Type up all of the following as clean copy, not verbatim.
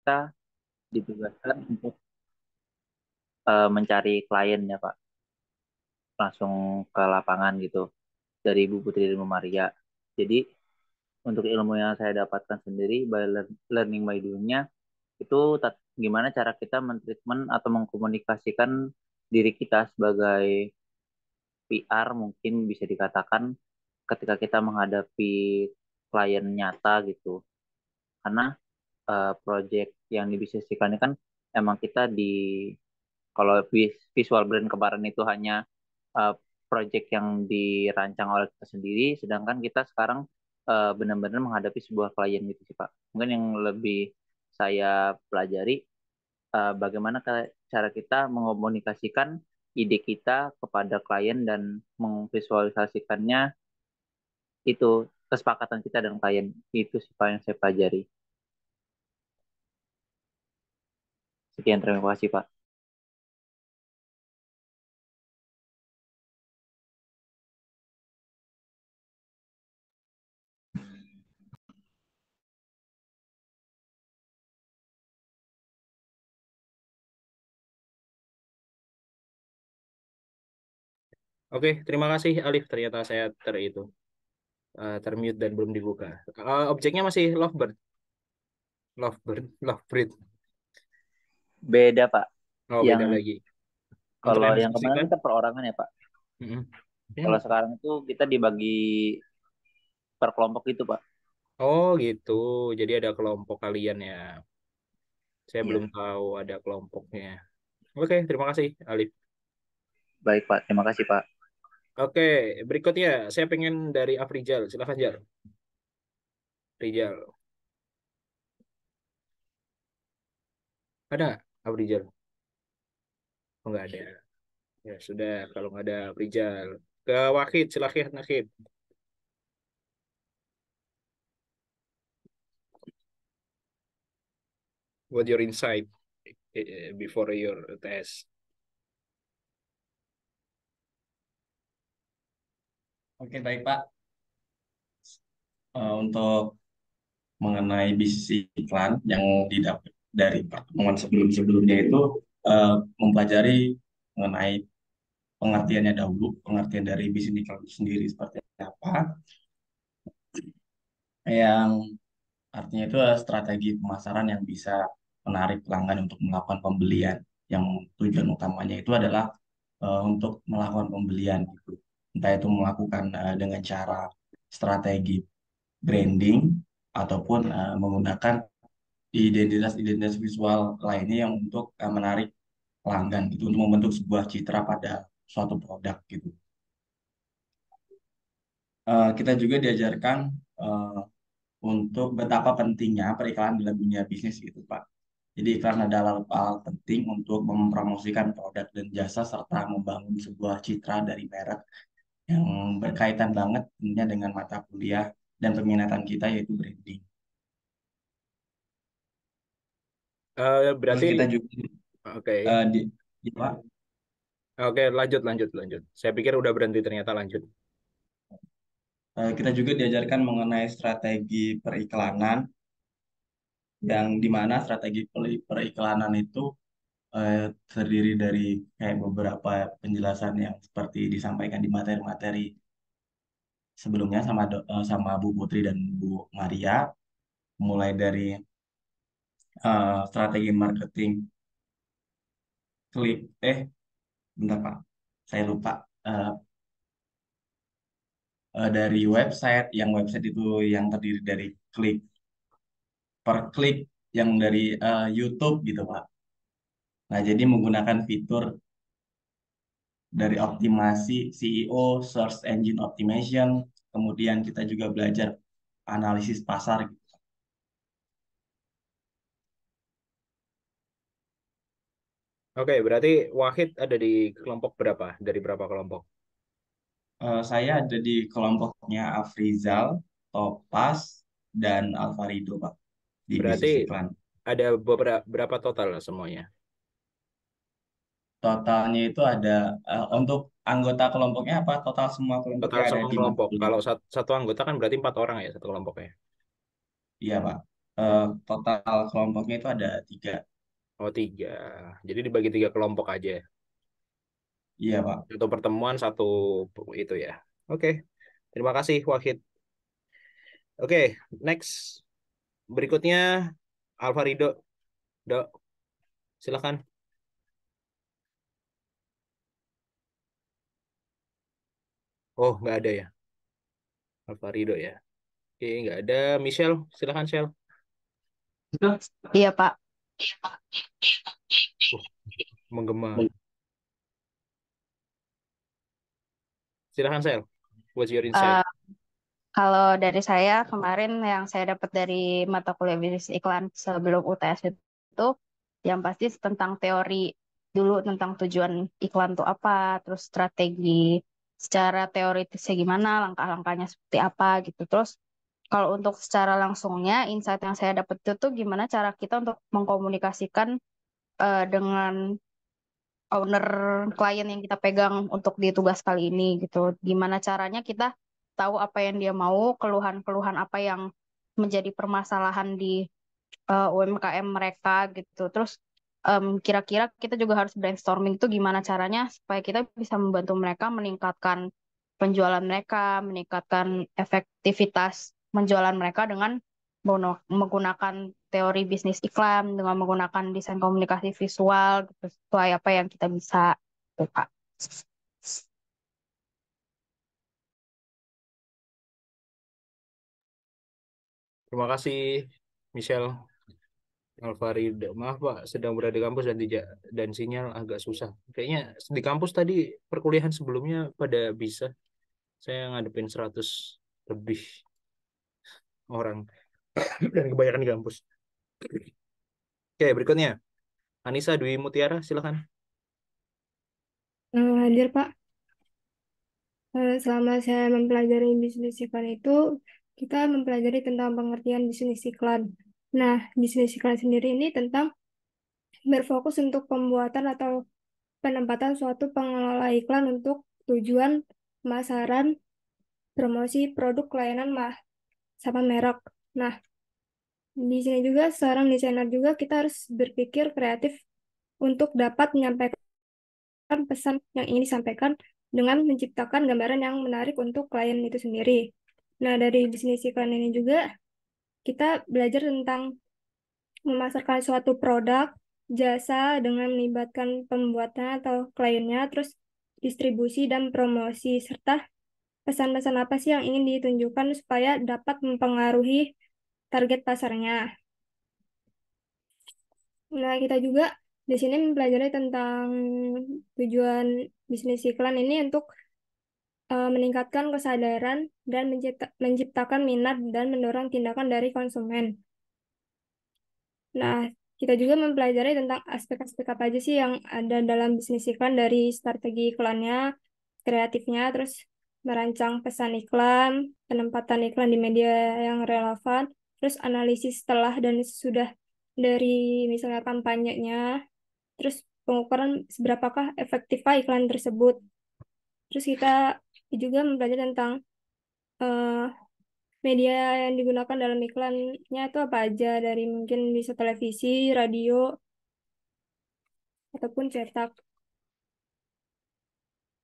kita ditugaskan untuk mencari klien ya Pak, langsung ke lapangan gitu dari Ibu Putri dan Ibu Maria. Jadi untuk ilmu yang saya dapatkan sendiri by learning by doing-nya itu gimana cara kita mentreatment atau mengkomunikasikan diri kita sebagai PR mungkin bisa dikatakan ketika kita menghadapi klien nyata gitu. Karena project yang dibisniskan ini kan emang kita di kalau visual brand kemarin itu hanya uh, project yang dirancang oleh kita sendiri, sedangkan kita sekarang benar-benar menghadapi sebuah klien gitu sih Pak. Mungkin yang lebih saya pelajari bagaimana cara kita mengomunikasikan ide kita kepada klien dan memvisualisasikannya itu kesepakatan kita dengan klien itu sih Pak yang saya pelajari. Sekian terima kasih Pak. Oke, terima kasih Alif. Ternyata saya termute dan belum dibuka. Objeknya masih lovebird, lovebird. Beda Pak. Oh, beda Yang lagi. Untuk kalau yang yang kemarin diskusikan. kita perorangan ya Pak. Mm-mm. Kalau Ya. sekarang itu kita dibagi per kelompok itu Pak. Oh gitu. Jadi ada kelompok kalian ya. Saya belum Iya. tahu ada kelompoknya. Oke, terima kasih Alif. Baik Pak, terima kasih Pak. Oke, berikutnya saya pengen dari Afrizal. Silakan Jar. Rizal. Ada nggak Afrizal? Oh, nggak ada. Ya sudah, kalau nggak ada Afrizal. Ke Wahid, silakan Wahid. What your insight before your test? Oke, baik Pak. Untuk mengenai bisnis iklan yang didapat dari pertemuan sebelum-sebelumnya itu mempelajari mengenai pengertiannya dahulu, pengertian dari bisnis iklan itu sendiri seperti apa, yang artinya itu adalah strategi pemasaran yang bisa menarik pelanggan untuk melakukan pembelian. Yang tujuan utamanya itu adalah untuk melakukan pembelian gitu. Entah itu melakukan dengan cara strategi branding ataupun menggunakan identitas-identitas visual lainnya yang untuk menarik pelanggan gitu untuk membentuk sebuah citra pada suatu produk gitu. Kita juga diajarkan eh, untuk betapa pentingnya periklanan dalam dunia bisnis gitu Pak. Jadi iklan adalah hal penting untuk mempromosikan produk dan jasa serta membangun sebuah citra dari merek yang berkaitan banget tentunya dengan mata kuliah dan peminatan kita yaitu branding. Terus Berarti, kita juga oke, di Pak, oke, lanjut. Saya pikir udah berhenti, ternyata lanjut. kita juga diajarkan mengenai strategi periklanan yang dimana strategi periklanan itu terdiri dari kayak beberapa penjelasan yang seperti disampaikan di materi-materi sebelumnya sama Bu Putri dan Bu Maria, mulai dari strategi marketing klik bentar Pak, saya lupa. Eh, dari website yang website itu yang terdiri dari klik per klik yang dari YouTube gitu Pak. Nah, jadi menggunakan fitur dari optimasi SEO, Search Engine Optimization, kemudian kita juga belajar analisis pasar. Oke, berarti Wahid ada di kelompok berapa? Dari berapa kelompok? Saya ada di kelompoknya Afrizal, Topas, dan Alvarido, Pak, di Berarti bisnis iklan. ada berapa total semuanya? Totalnya itu ada, untuk anggota kelompoknya apa? Total semua Total kelompoknya ada semua kelompok. 55. Kalau satu anggota kan berarti 4 orang ya satu kelompoknya. Iya, Pak. Total kelompoknya itu ada 3. Oh, 3. Jadi dibagi 3 kelompok aja. Iya, Pak. Satu pertemuan, satu itu ya. Oke. Terima kasih, Wahid. Oke, next. Berikutnya, Alvarido. Dok, silakan. Oh, nggak ada ya. Alvarido ya. Oke, nggak ada. Michelle, silakan, Shell. Iya, Pak. Menggema. Silakan, Shell. What's your insight? Eh, Kalau dari saya kemarin yang saya dapat dari mata kuliah bisnis iklan sebelum UTS itu yang pasti tentang teori dulu tentang tujuan iklan itu apa, terus strategi secara teoritisnya gimana, langkah-langkahnya seperti apa gitu. Terus kalau untuk secara langsungnya insight yang saya dapat itu tuh gimana cara kita untuk mengkomunikasikan dengan owner klien yang kita pegang untuk di tugas kali ini gitu. Gimana caranya kita tahu apa yang dia mau, keluhan-keluhan apa yang menjadi permasalahan di UMKM mereka gitu. Terus kira-kira kita juga harus brainstorming tuh gimana caranya supaya kita bisa membantu mereka meningkatkan penjualan mereka, meningkatkan efektivitas penjualan mereka dengan menggunakan teori bisnis iklan, dengan menggunakan desain komunikasi visual gitu, sesuai apa yang kita bisa, tuh, Kak. Terima kasih, Michelle. Alfarido, maaf Pak, sedang berada di kampus dan tidak dan sinyal agak susah. Kayaknya di kampus tadi perkuliahan sebelumnya pada bisa. Saya ngadepin 100 lebih orang dan kebanyakan di kampus. Oke, berikutnya Anissa Dwi Mutiara, silakan. Hadir Pak. Selama saya mempelajari bisnis iklan itu, kita mempelajari tentang pengertian bisnis iklan. Nah, bisnis iklan sendiri ini tentang berfokus untuk pembuatan atau penempatan suatu pengelola iklan untuk tujuan pemasaran, promosi produk layanan sama merek. Nah, di sini juga seorang desainer juga kita harus berpikir kreatif untuk dapat menyampaikan pesan yang ingin disampaikan dengan menciptakan gambaran yang menarik untuk klien itu sendiri. Nah, dari bisnis iklan ini juga kita belajar tentang memasarkan suatu produk, jasa dengan melibatkan pembuatnya atau kliennya, terus distribusi dan promosi, serta pesan-pesan apa sih yang ingin ditunjukkan supaya dapat mempengaruhi target pasarnya. Nah, kita juga di sini mempelajari tentang tujuan bisnis iklan ini untuk meningkatkan kesadaran dan menciptakan minat dan mendorong tindakan dari konsumen. Nah, kita juga mempelajari tentang aspek-aspek apa aja sih yang ada dalam bisnis iklan dari strategi iklannya, kreatifnya, terus merancang pesan iklan, penempatan iklan di media yang relevan, terus analisis setelah dan sesudah dari misalnya kampanyenya, terus pengukuran seberapakah efektifkah iklan tersebut. Terus kita juga mempelajari tentang eh, media yang digunakan dalam iklannya itu apa aja, dari mungkin bisa televisi, radio, ataupun cetak.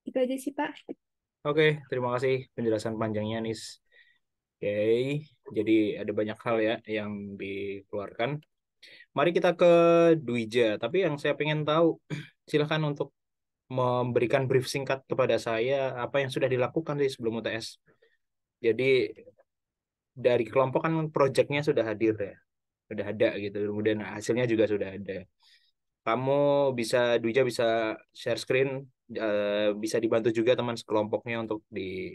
Itu aja sih, Pak. Oke, terima kasih penjelasan panjangnya, Nis. Oke, jadi ada banyak hal ya yang dikeluarkan. Mari kita ke Dwija. Tapi yang saya pengen tahu, silakan untuk memberikan brief singkat kepada saya apa yang sudah dilakukan sih sebelum UTS. Jadi dari kelompok kan proyeknya sudah hadir ya, sudah ada gitu. Kemudian hasilnya juga sudah ada. Kamu bisa, Dwija bisa share screen, bisa dibantu juga teman sekelompoknya untuk di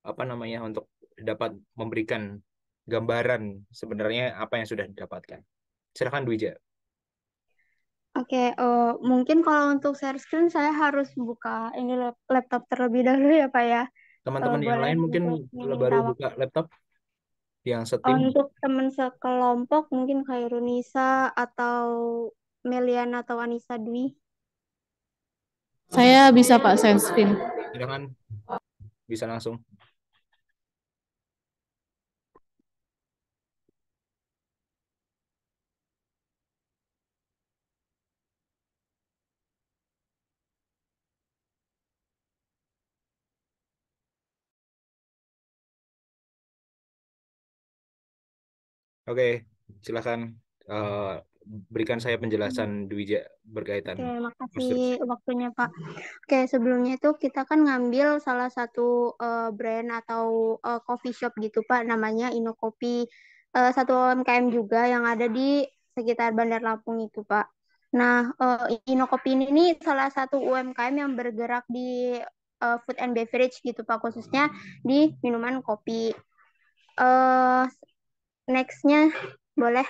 apa namanya untuk dapat memberikan gambaran sebenarnya apa yang sudah didapatkan. Silakan Dwija. Oke, mungkin kalau untuk share screen saya harus buka ini laptop terlebih dahulu ya Pak ya. Teman-teman yang Boleh lain mungkin untuk baru minta waktu. buka laptop yang setim. Untuk teman sekelompok mungkin Khairunisa atau Meliana atau Anissa Dwi. Saya bisa Pak share screen. Silakan, bisa langsung. Oke, silakan eh, berikan saya penjelasan Dwija berkaitan Oke, makasih konstruksi. waktunya Pak. Oke, sebelumnya itu kita kan ngambil salah satu brand atau coffee shop gitu Pak, namanya Inokopi, satu UMKM juga yang ada di sekitar Bandar Lampung itu Pak. Nah, Inokopi ini nih salah satu UMKM yang bergerak di food and beverage gitu Pak, khususnya di minuman kopi. eh Nextnya boleh.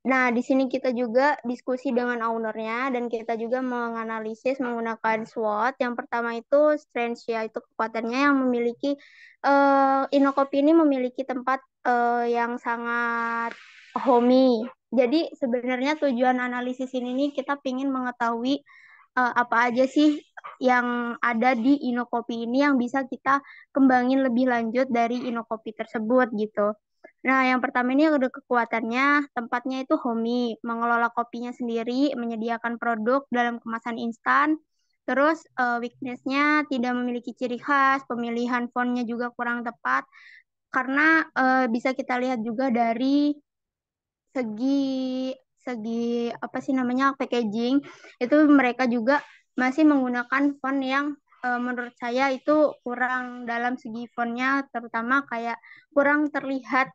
Nah, di sini kita juga diskusi dengan ownernya dan kita juga menganalisis menggunakan SWOT. Yang pertama itu strength, yaitu kekuatannya yang memiliki Inokopi ini memiliki tempat yang sangat homey. Jadi sebenarnya tujuan analisis ini nih kita ingin mengetahui apa aja sih yang ada di Inokopi ini yang bisa kita kembangin lebih lanjut dari Inokopi tersebut gitu. Nah, yang pertama ini ada kekuatannya, tempatnya itu homey, mengelola kopinya sendiri, menyediakan produk dalam kemasan instan. Terus weakness-nya tidak memiliki ciri khas, pemilihan fontnya juga kurang tepat, karena bisa kita lihat juga dari segi segi apa sih namanya packaging, itu mereka juga masih menggunakan font yang menurut saya itu kurang dalam segi fontnya, terutama kayak kurang terlihat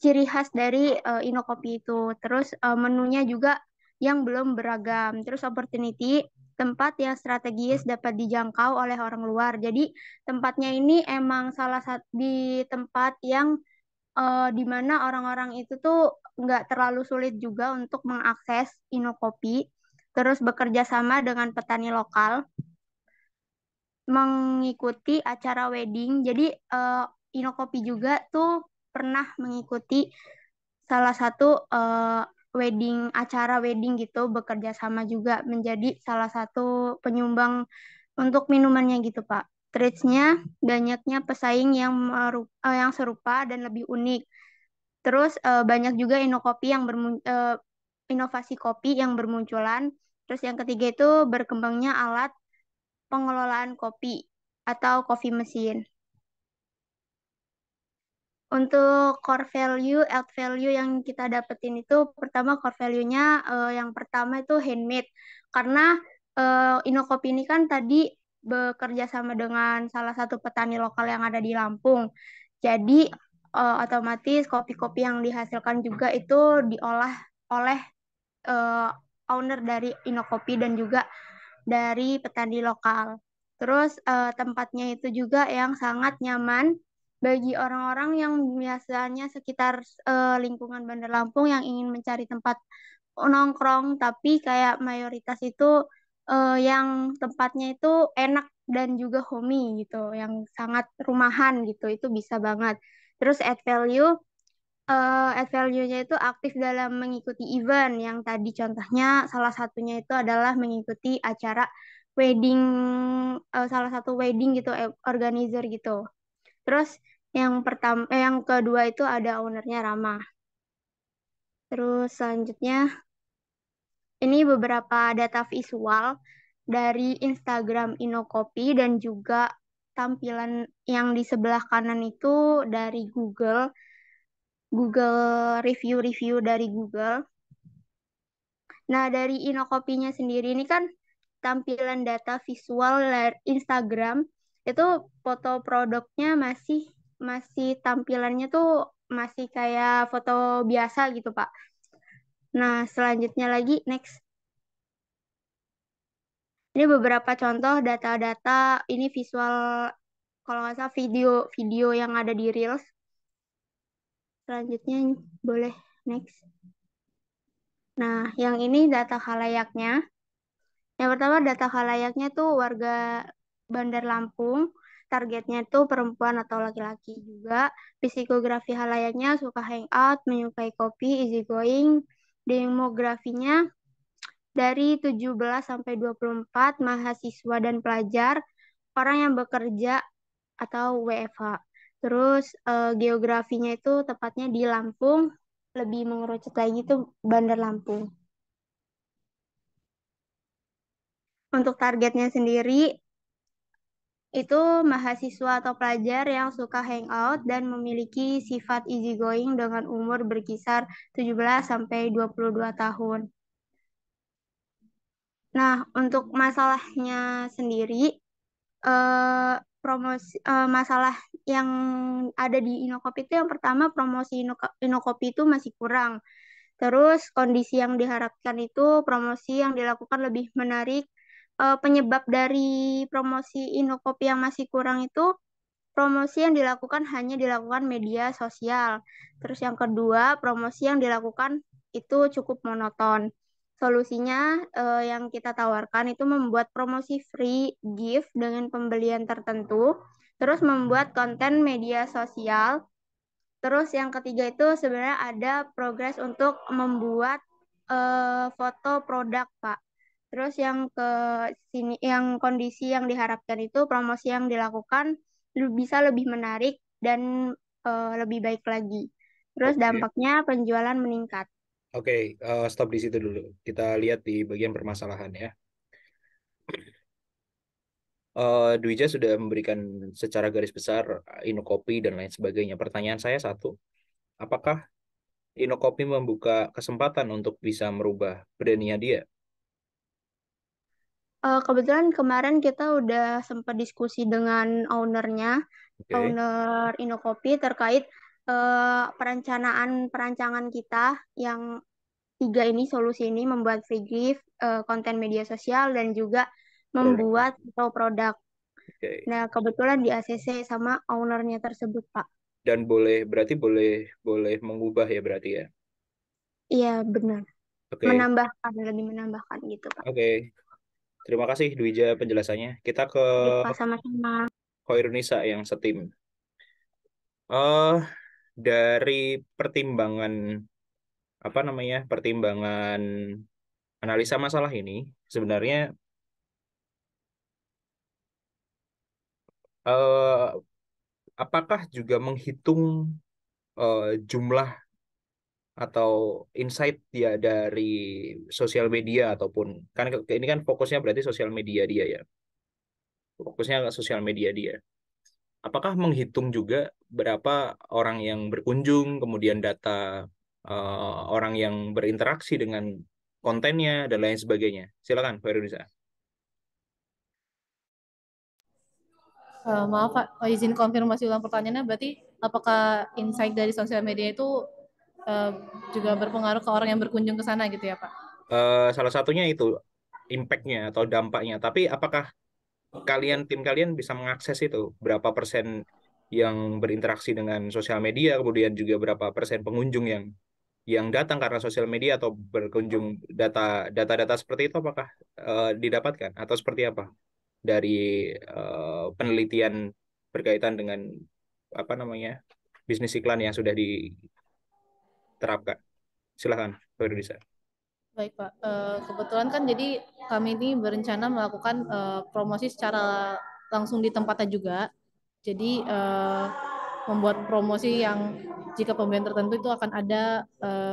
ciri khas dari Inokopi itu. Terus menunya juga yang belum beragam. Terus opportunity, tempat yang strategis dapat dijangkau oleh orang luar. Jadi tempatnya ini emang salah satu di tempat yang di mana orang-orang itu tuh nggak terlalu sulit juga untuk mengakses Inokopi. Terus bekerja sama dengan petani lokal, mengikuti acara wedding. Jadi Inokopi juga tuh pernah mengikuti salah satu acara wedding gitu, bekerja sama juga menjadi salah satu penyumbang untuk minumannya gitu Pak. Traits-nya banyaknya pesaing yang serupa dan lebih unik. Terus banyak juga inovasi kopi yang bermunculan. Terus yang ketiga itu berkembangnya alat pengelolaan kopi atau coffee machine. Untuk core value, add value yang kita dapetin itu pertama core value-nya yang pertama itu handmade. Karena Inokopi ini kan tadi bekerja sama dengan salah satu petani lokal yang ada di Lampung. Jadi otomatis kopi-kopi yang dihasilkan juga itu diolah oleh eh, owner dari Inokopi dan juga dari petani lokal. Terus tempatnya itu juga yang sangat nyaman bagi orang-orang yang biasanya sekitar lingkungan Bandar Lampung yang ingin mencari tempat nongkrong, tapi kayak mayoritas itu yang tempatnya itu enak dan juga homey gitu, yang sangat rumahan gitu, itu bisa banget. Terus add value-nya itu aktif dalam mengikuti event yang tadi contohnya salah satunya itu adalah mengikuti acara wedding, salah satu wedding gitu, organizer gitu. Terus yang kedua itu ada ownernya ramah. Terus selanjutnya ini beberapa data visual dari Instagram Inokopi dan juga tampilan yang di sebelah kanan itu dari Google review-review dari Google. Nah, dari Inokopinya sendiri ini kan tampilan data visual Instagram itu foto produknya masih masih tampilannya tuh masih kayak foto biasa gitu, Pak. Nah, selanjutnya lagi next. Ini beberapa contoh data-data ini visual kalau nggak salah video-video yang ada di Reels. Selanjutnya boleh next. Nah, yang ini data khalayaknya. Yang pertama data khalayaknya tuh warga Bandar Lampung, targetnya tuh perempuan atau laki-laki juga. Psikografi halayaknya suka hangout, menyukai kopi, easy going. Demografinya dari 17 sampai 24, mahasiswa dan pelajar, orang yang bekerja atau WFH. Terus geografinya itu tepatnya di Lampung, lebih mengerucut lagi tuh Bandar Lampung. Untuk targetnya sendiri itu mahasiswa atau pelajar yang suka hangout dan memiliki sifat easygoing dengan umur berkisar 17 sampai 22 tahun. Nah, untuk masalahnya sendiri, masalah yang ada di Inokopi itu yang pertama promosi Inokopi itu masih kurang. Terus kondisi yang diharapkan itu promosi yang dilakukan lebih menarik. Penyebab dari promosi Inokopi yang masih kurang itu promosi yang dilakukan hanya dilakukan media sosial. Terus yang kedua, promosi yang dilakukan itu cukup monoton. Solusinya yang kita tawarkan itu membuat promosi free gift dengan pembelian tertentu, terus membuat konten media sosial. Terus yang ketiga itu sebenarnya ada progres untuk membuat foto produk, Pak. Terus yang ke sini, yang kondisi yang diharapkan itu promosi yang dilakukan bisa lebih menarik dan lebih baik lagi. Terus Oke. dampaknya penjualan meningkat. Oke, stop di situ dulu. Kita lihat di bagian permasalahan ya. Dwija sudah memberikan secara garis besar Inokopi dan lain sebagainya. Pertanyaan saya satu, apakah Inokopi membuka kesempatan untuk bisa merubah brandnya dia? Kebetulan kemarin kita udah sempat diskusi dengan ownernya, Oke, owner Inokopi terkait perancangan kita yang tiga ini, solusi ini membuat free gift, konten media sosial, dan juga produk. membuat foto produk. Oke. Nah, kebetulan di ACC sama ownernya tersebut, Pak. Dan berarti boleh mengubah ya berarti ya. Iya, benar. Oke, Lebih menambahkan gitu, Pak. oke. Terima kasih Dwija penjelasannya. Kita ke Baik, Pak, sama-sama. Khairunisa yang setim. Eh, dari pertimbangan apa namanya? Pertimbangan analisa masalah ini sebenarnya eh, apakah juga menghitung jumlah atau insight dia dari sosial media ataupun kan ini kan fokusnya berarti sosial media dia ya. Fokusnya ke sosial media dia. Apakah menghitung juga berapa orang yang berkunjung, kemudian data orang yang berinteraksi dengan kontennya dan lain sebagainya? Silakan, Pak Irunisa. Maaf Pak, izin konfirmasi ulang pertanyaannya, berarti apakah insight dari sosial media itu uh, juga berpengaruh ke orang yang berkunjung ke sana gitu ya Pak? Salah satunya itu impact-nya atau dampaknya. Tapi apakah tim kalian bisa mengakses itu? Berapa persen yang berinteraksi dengan sosial media, kemudian juga berapa persen pengunjung yang datang karena sosial media atau berkunjung data-data seperti itu apakah didapatkan atau seperti apa dari penelitian berkaitan dengan apa namanya bisnis iklan yang sudah diterapkan? Silakan, Pak Rudisa. Baik Pak, kebetulan kan jadi kami ini berencana melakukan promosi secara langsung di tempatnya juga. Jadi membuat promosi yang jika pembelian tertentu itu akan ada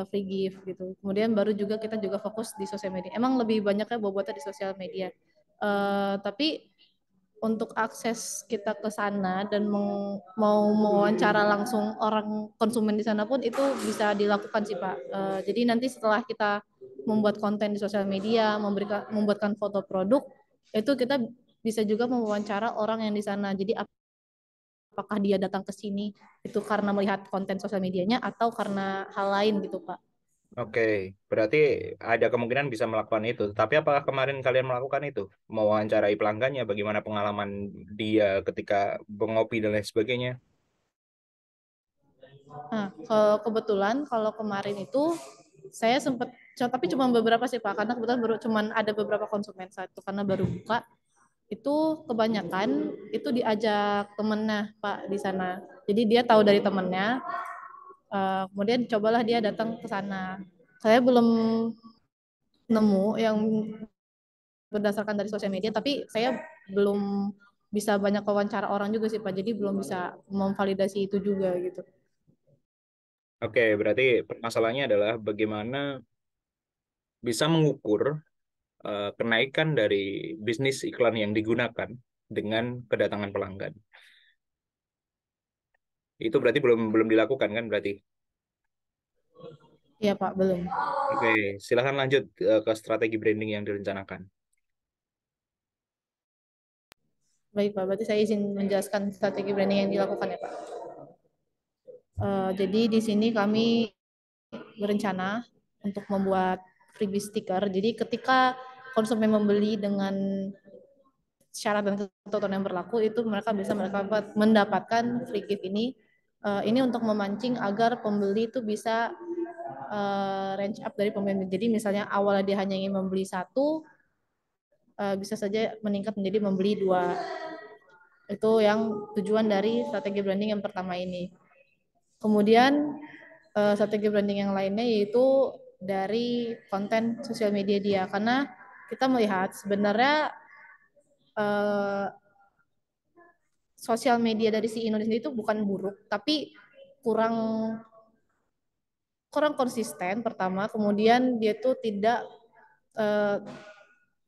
free gift gitu. Kemudian baru juga kita juga fokus di sosial media. Emang lebih banyaknya bobotnya di sosial media. Tapi untuk akses kita ke sana dan mau mewawancara langsung orang konsumen di sana pun itu bisa dilakukan sih Pak. Jadi nanti setelah kita membuat konten di sosial media, membuatkan foto produk, itu kita bisa juga mewawancara orang yang di sana. Jadi apakah dia datang ke sini itu karena melihat konten sosial medianya atau karena hal lain gitu Pak. Oke, berarti ada kemungkinan bisa melakukan itu. Tapi apakah kemarin kalian melakukan itu? Mewawancarai pelanggannya, bagaimana pengalaman dia ketika mengopi dan lain sebagainya? Nah, kebetulan kalau kemarin itu saya sempat, tapi cuma beberapa sih Pak, karena kebetulan cuma ada beberapa konsumen saat itu karena baru buka. Itu kebanyakan itu diajak temennya Pak di sana. Jadi dia tahu dari temennya, kemudian cobalah dia datang ke sana. Saya belum nemu yang berdasarkan dari sosial media, tapi saya belum bisa banyak wawancara orang juga sih Pak, jadi belum bisa memvalidasi itu juga gitu. Oke, berarti permasalahannya adalah bagaimana bisa mengukur kenaikan dari bisnis iklan yang digunakan dengan kedatangan pelanggan. Itu berarti belum dilakukan kan berarti? Iya Pak, belum. Oke, silakan lanjut ke strategi branding yang direncanakan. Baik Pak, berarti saya izin menjelaskan strategi branding yang dilakukan ya Pak. Jadi di sini kami berencana untuk membuat freebie stiker. Jadi ketika konsumen membeli dengan syarat dan ketentuan yang berlaku, itu mereka bisa mendapatkan free gift ini. Ini untuk memancing agar pembeli itu bisa range up dari pembeli. Jadi misalnya awalnya dia hanya ingin membeli satu, bisa saja meningkat menjadi membeli dua. Itu yang tujuan dari strategi branding yang pertama ini. Kemudian strategi branding yang lainnya yaitu dari konten sosial media dia, karena kita melihat sebenarnya sosial media dari si Indonesia itu bukan buruk, tapi kurang kurang konsisten pertama, kemudian dia tuh tidak eh,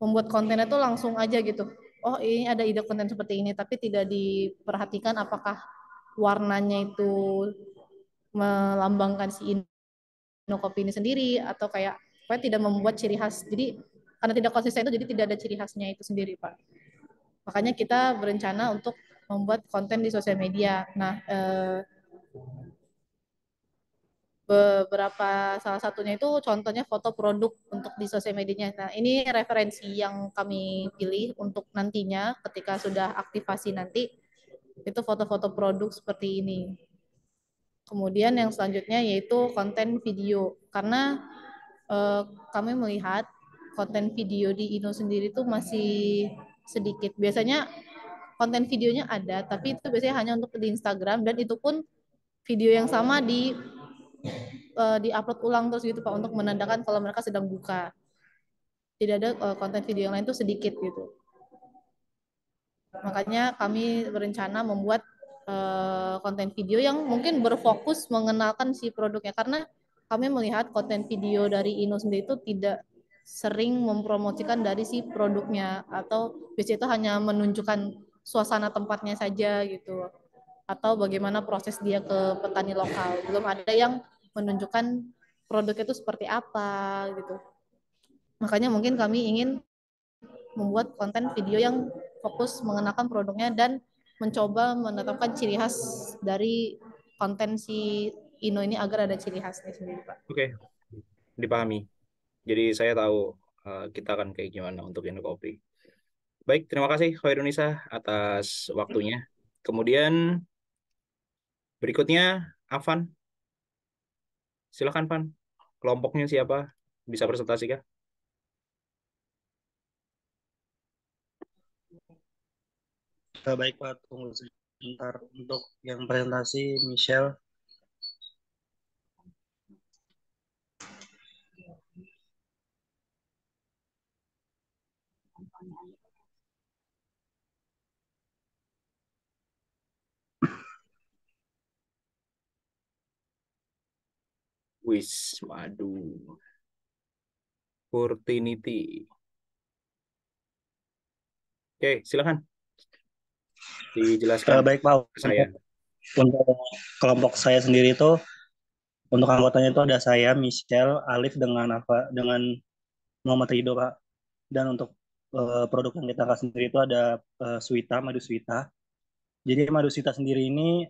membuat kontennya tuh langsung aja gitu. Oh ini ada ide konten seperti ini, tapi tidak diperhatikan apakah warnanya itu melambangkan si Inokopi ini sendiri atau kayak tidak membuat ciri khas. Jadi karena tidak konsisten itu jadi tidak ada ciri khasnya itu sendiri Pak. Makanya kita berencana untuk membuat konten di sosial media. Nah, beberapa salah satunya itu contohnya foto produk untuk di sosial medianya. Nah, ini referensi yang kami pilih untuk nantinya ketika sudah aktivasi nanti itu foto-foto produk seperti ini. Kemudian yang selanjutnya yaitu konten video, karena kami melihat konten video di Indo sendiri itu masih sedikit. Biasanya konten videonya ada, tapi itu biasanya hanya untuk di Instagram, dan itu pun video yang sama di-upload ulang terus gitu Pak, untuk menandakan kalau mereka sedang buka. Tidak ada konten video yang lain tuh sedikit gitu. Makanya kami berencana membuat konten video yang mungkin berfokus mengenalkan si produknya, karena kami melihat konten video dari Ino sendiri itu tidak sering mempromosikan dari si produknya, atau biasanya itu hanya menunjukkan suasana tempatnya saja gitu, atau bagaimana proses dia ke petani lokal. Belum ada yang menunjukkan produknya itu seperti apa gitu. Makanya mungkin kami ingin membuat konten video yang fokus mengenalkan produknya dan mencoba menetapkan ciri khas dari konten si Ino ini agar ada ciri khasnya sendiri, Pak. Oke, dipahami. Jadi saya tahu kita akan kayak gimana untuk Indokopi. Baik, terima kasih Khairunisa atas waktunya. Kemudian berikutnya Afan. Silakan Van. Kelompoknya siapa? Bisa presentasi kah? Baik Pak, tunggu sebentar untuk yang presentasi Michelle. Wis, madu. Fortinity. Oke, silakan. Dijelaskan Baik Pak, ke saya. untuk kelompok saya sendiri itu, untuk anggotanya itu ada saya, Michelle, Alif dengan Muhammad Ridho Pak. Dan untuk produk yang kita kasih sendiri itu ada madu Swita. Jadi madu Swita sendiri ini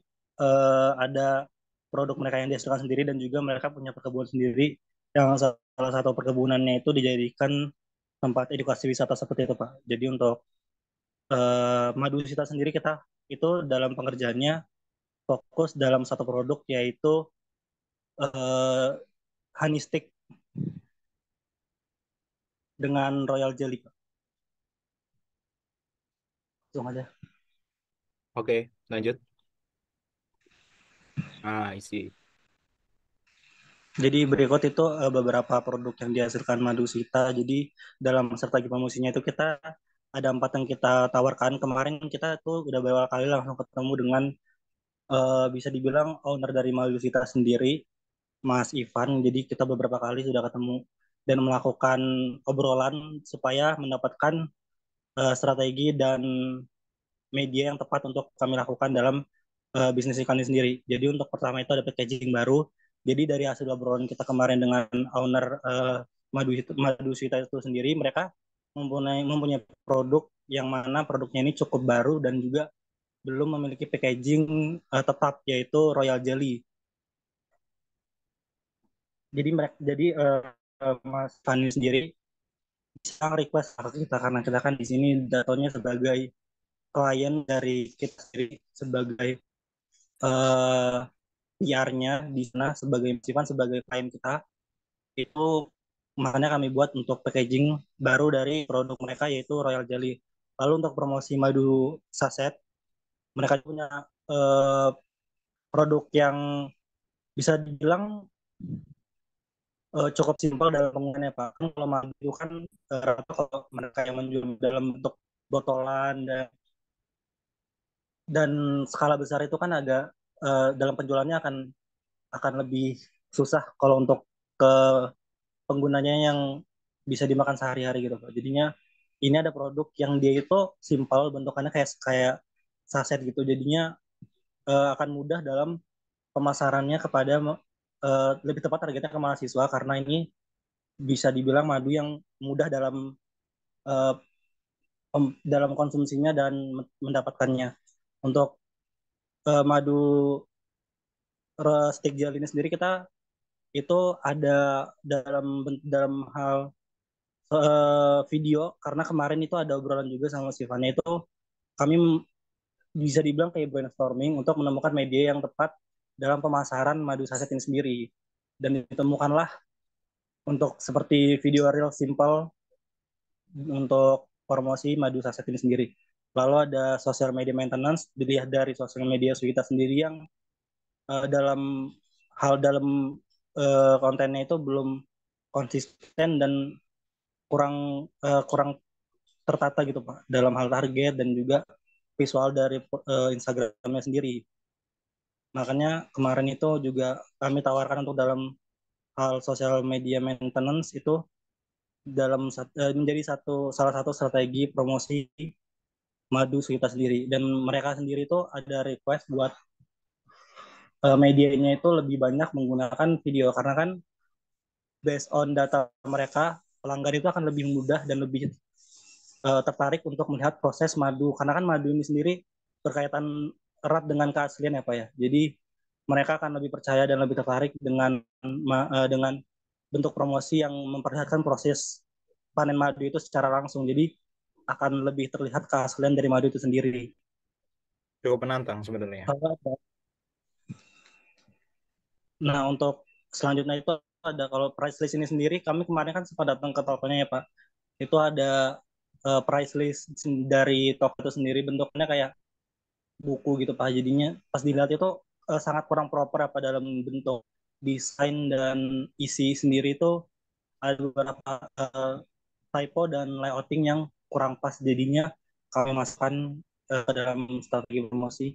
ada produk mereka yang dihasilkan sendiri, dan juga mereka punya perkebunan sendiri yang salah satu perkebunannya itu dijadikan tempat edukasi wisata seperti itu Pak. Jadi untuk madu Swita sendiri kita itu dalam pengerjaannya fokus dalam satu produk, yaitu honey stick dengan royal jelly Pak. Langsung aja. Oke, lanjut. Isi. Jadi berikut itu beberapa produk yang dihasilkan madu Sita. Jadi dalam strategi promosinya itu kita ada 4 yang kita tawarkan. Kemarin kita tuh udah beberapa kali langsung ketemu dengan bisa dibilang owner dari madu Sita sendiri, Mas Ivan. Jadi kita beberapa kali sudah ketemu dan melakukan obrolan supaya mendapatkan strategi dan media yang tepat untuk kami lakukan dalam bisnis iklan ini sendiri. Jadi untuk pertama itu ada packaging baru. Jadi dari hasil obrolan kita kemarin dengan owner Madu Sita itu sendiri, mereka mempunyai produk yang mana produknya ini cukup baru dan juga belum memiliki packaging tetap, yaitu Royal Jelly. Jadi Mas Fani sendiri bisa request ke kita karena kita kan di sini datanya sebagai klien dari kita sendiri, sebagai PR-nya di sana, sebagai Sifan sebagai klien kita. Itu makanya kami buat untuk packaging baru dari produk mereka, yaitu Royal Jelly. Lalu untuk promosi madu saset, mereka punya eh, produk yang bisa dibilang cukup simpel dalam penggunaannya, Pak. Kan kalau madu itu kan rata kalau mereka yang menjual dalam bentuk botolan dan skala besar itu kan agak dalam penjualannya akan lebih susah kalau untuk ke penggunanya yang bisa dimakan sehari-hari gitu, Pak. Jadinya ini ada produk yang dia itu simpel bentukannya kayak kayak saset gitu. Jadinya akan mudah dalam pemasarannya kepada lebih tepat targetnya ke mahasiswa karena ini bisa dibilang madu yang mudah uh, dalam konsumsinya dan mendapatkannya. Untuk madu stick gel ini sendiri kita itu ada dalam hal video karena kemarin itu ada obrolan juga sama Sivanya, itu kami bisa dibilang kayak brainstorming untuk menemukan media yang tepat dalam pemasaran madu saset ini sendiri, dan ditemukanlah untuk seperti video reel simple untuk promosi madu saset ini sendiri. Lalu ada social media maintenance, dilihat dari sosial media kita sendiri yang dalam kontennya itu belum konsisten dan kurang tertata gitu, Pak, dalam hal target dan juga visual dari Instagramnya sendiri. Makanya kemarin itu juga kami tawarkan untuk dalam hal social media maintenance itu menjadi salah satu strategi promosi madu kita sendiri, dan mereka sendiri itu ada request buat medianya itu lebih banyak menggunakan video karena kan based on data mereka pelanggan itu akan lebih mudah dan lebih tertarik untuk melihat proses madu karena kan madu ini sendiri berkaitan erat dengan keaslian ya, Pak ya. Jadi mereka akan lebih percaya dan lebih tertarik dengan bentuk promosi yang memperlihatkan proses panen madu itu secara langsung. Jadi akan lebih terlihat keaslian dari madu itu sendiri. Cukup menantang sebenarnya. Nah, untuk selanjutnya itu ada kalau price list ini sendiri, kami kemarin kan sempat datang ke tokonya ya, Pak. Itu ada price list dari toko itu sendiri, bentuknya kayak buku gitu, Pak. Jadinya pas dilihat itu sangat kurang proper apa dalam bentuk desain dan isi sendiri itu ada beberapa typo dan layouting yang kurang pas, jadinya kami masukkan ke dalam strategi promosi.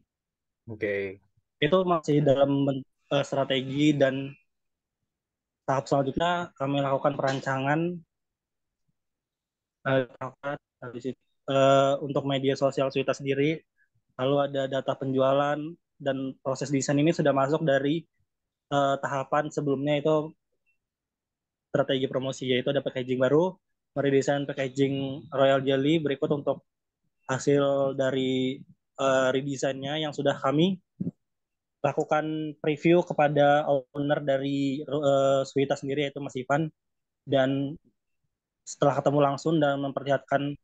Oke. Itu masih dalam strategi, dan tahap selanjutnya kami lakukan perancangan untuk media sosial Suita sendiri. Lalu ada data penjualan dan proses desain ini sudah masuk dari tahapan sebelumnya, itu strategi promosi, yaitu ada packaging baru, meredesain packaging Royal Jelly. Berikut untuk hasil dari redesainnya yang sudah kami lakukan preview kepada owner dari Suita sendiri, yaitu Mas Ivan, dan setelah ketemu langsung dan memperlihatkan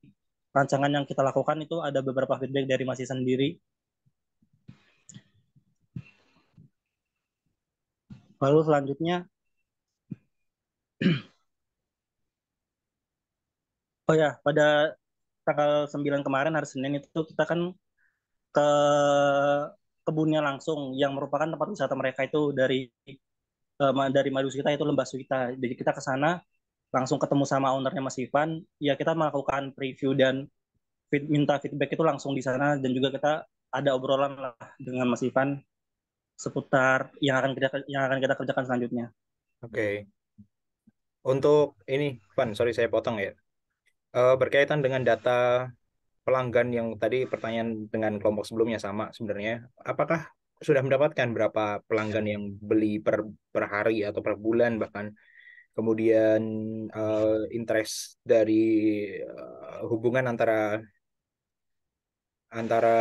rancangan yang kita lakukan, itu ada beberapa feedback dari Mas Ivan sendiri. Lalu selanjutnya, oh ya, pada tanggal 9 kemarin hari Senin itu kita kan ke kebunnya langsung yang merupakan tempat wisata mereka, itu dari Madu Suita, itu Lembah Suita. Jadi kita ke sana langsung ketemu sama ownernya Mas Ivan. Ya kita melakukan preview dan minta feedback itu langsung di sana, dan juga kita ada obrolan lah dengan Mas Ivan seputar yang akan kita kerjakan selanjutnya. Oke. Untuk ini, Van, sorry saya potong ya. Berkaitan dengan data pelanggan yang tadi pertanyaan dengan kelompok sebelumnya sama sebenarnya. Apakah sudah mendapatkan berapa pelanggan yang beli per hari atau per bulan bahkan? Kemudian interest dari hubungan antara antara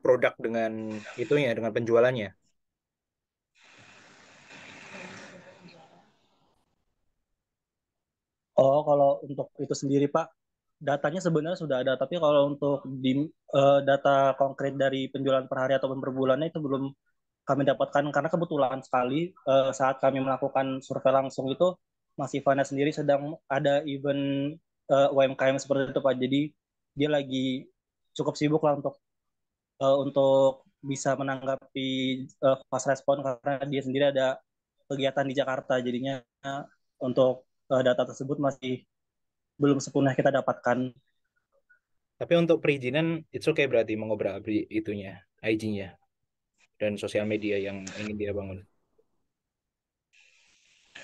produk dengan itunya dengan penjualannya. Oh, kalau untuk itu sendiri Pak, datanya sebenarnya sudah ada, tapi kalau untuk data konkret dari penjualan per hari ataupun per bulannya itu belum kami dapatkan karena kebetulan sekali saat kami melakukan survei langsung itu Mas Ivana sendiri sedang ada event UMKM seperti itu Pak. Jadi dia lagi cukup sibuk lah untuk bisa menanggapi fast respon karena dia sendiri ada kegiatan di Jakarta. Jadinya untuk data tersebut masih belum sepenuhnya kita dapatkan. Tapi untuk perizinan, it's okay berarti mengobrak itunya, IG-nya dan sosial media yang ingin dia bangun.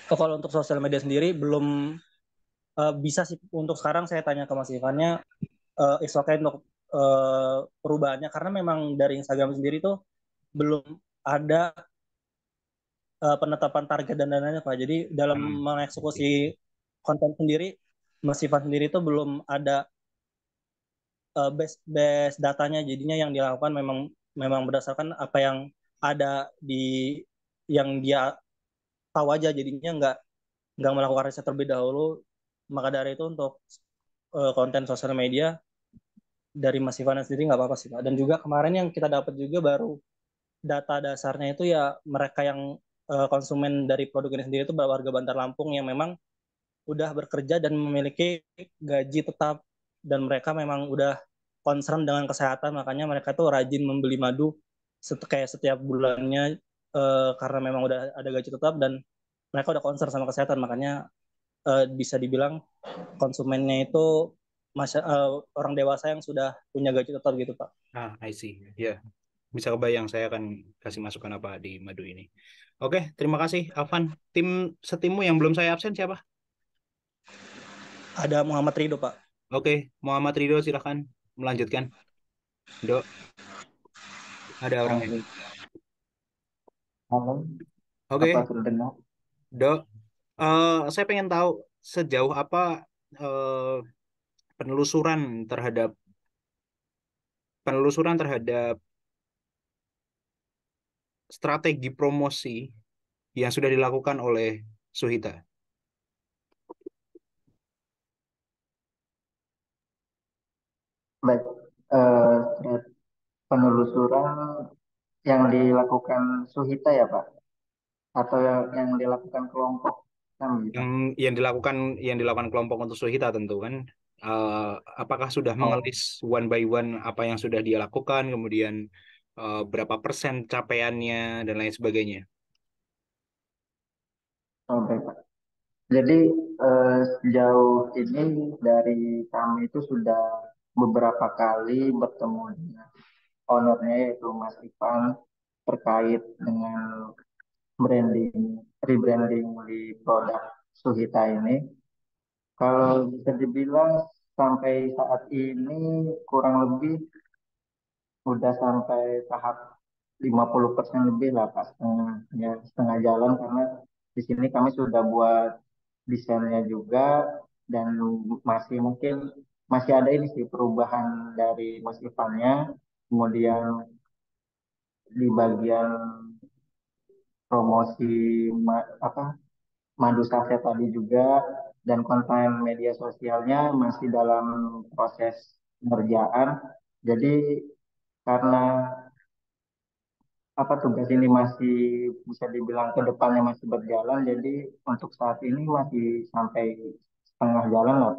Kalau untuk sosial media sendiri belum bisa sih untuk sekarang saya tanya ke Mas Ivannya it's okay untuk perubahannya karena memang dari Instagram sendiri tuh belum ada penetapan target dan lain-lainnya Pak. Jadi dalam mengeksekusi konten sendiri Mas Ivan sendiri itu belum ada base datanya. Jadinya yang dilakukan memang memang berdasarkan apa yang ada di yang dia tahu aja. Jadinya nggak melakukan riset terlebih dahulu. Maka dari itu untuk konten sosial media dari Mas Ivana sendiri nggak apa-apa sih Pak. Dan juga kemarin yang kita dapat juga baru data dasarnya itu ya mereka yang konsumen dari produk ini sendiri itu warga Bandar Lampung yang memang udah bekerja dan memiliki gaji tetap dan mereka memang udah concern dengan kesehatan makanya mereka tuh rajin membeli madu kayak setiap bulannya karena memang udah ada gaji tetap dan mereka udah concern sama kesehatan makanya bisa dibilang konsumennya itu orang dewasa yang sudah punya gaji tetap gitu Pak. I see. Ya, bisa kebayang saya akan kasih masukan apa di madu ini. Oke, terima kasih Alvan. Setimmu yang belum saya absen siapa? Ada Muhammad Ridho Pak. Oke, Muhammad Ridho silahkan melanjutkan. Dok, ada orangnya. Halo, Oke, apa terdengar? Dok, saya pengen tahu sejauh apa eh, penelusuran terhadap penelusuran terhadap strategi promosi yang sudah dilakukan oleh Suhita. Baik, eh, penelusuran yang dilakukan Suhita ya Pak, atau yang dilakukan kelompok kami Pak? yang yang dilakukan kelompok untuk Suhita tentu kan. Eh, apakah sudah Oh, mengelis one by one apa yang sudah dia lakukan, kemudian berapa persen capaiannya dan lain sebagainya. oh baik Pak. Jadi sejauh ini dari kami itu sudah beberapa kali bertemu dengan ownernya yaitu Mas Ivan terkait dengan rebranding di produk Suhita ini. Kalau bisa dibilang sampai saat ini kurang lebih udah sampai tahap 50% lebih lah Pak, setengah, ya, setengah jalan karena di sini kami sudah buat desainnya juga dan masih mungkin masih ada ini sih perubahan dari Mas Ivannya, kemudian di bagian promosi apa Madu Saset tadi juga dan konten media sosialnya masih dalam proses pengerjaan. Jadi karena apa tugas ini masih bisa dibilang ke depannya masih berjalan, jadi untuk saat ini masih sampai setengah jalan lah.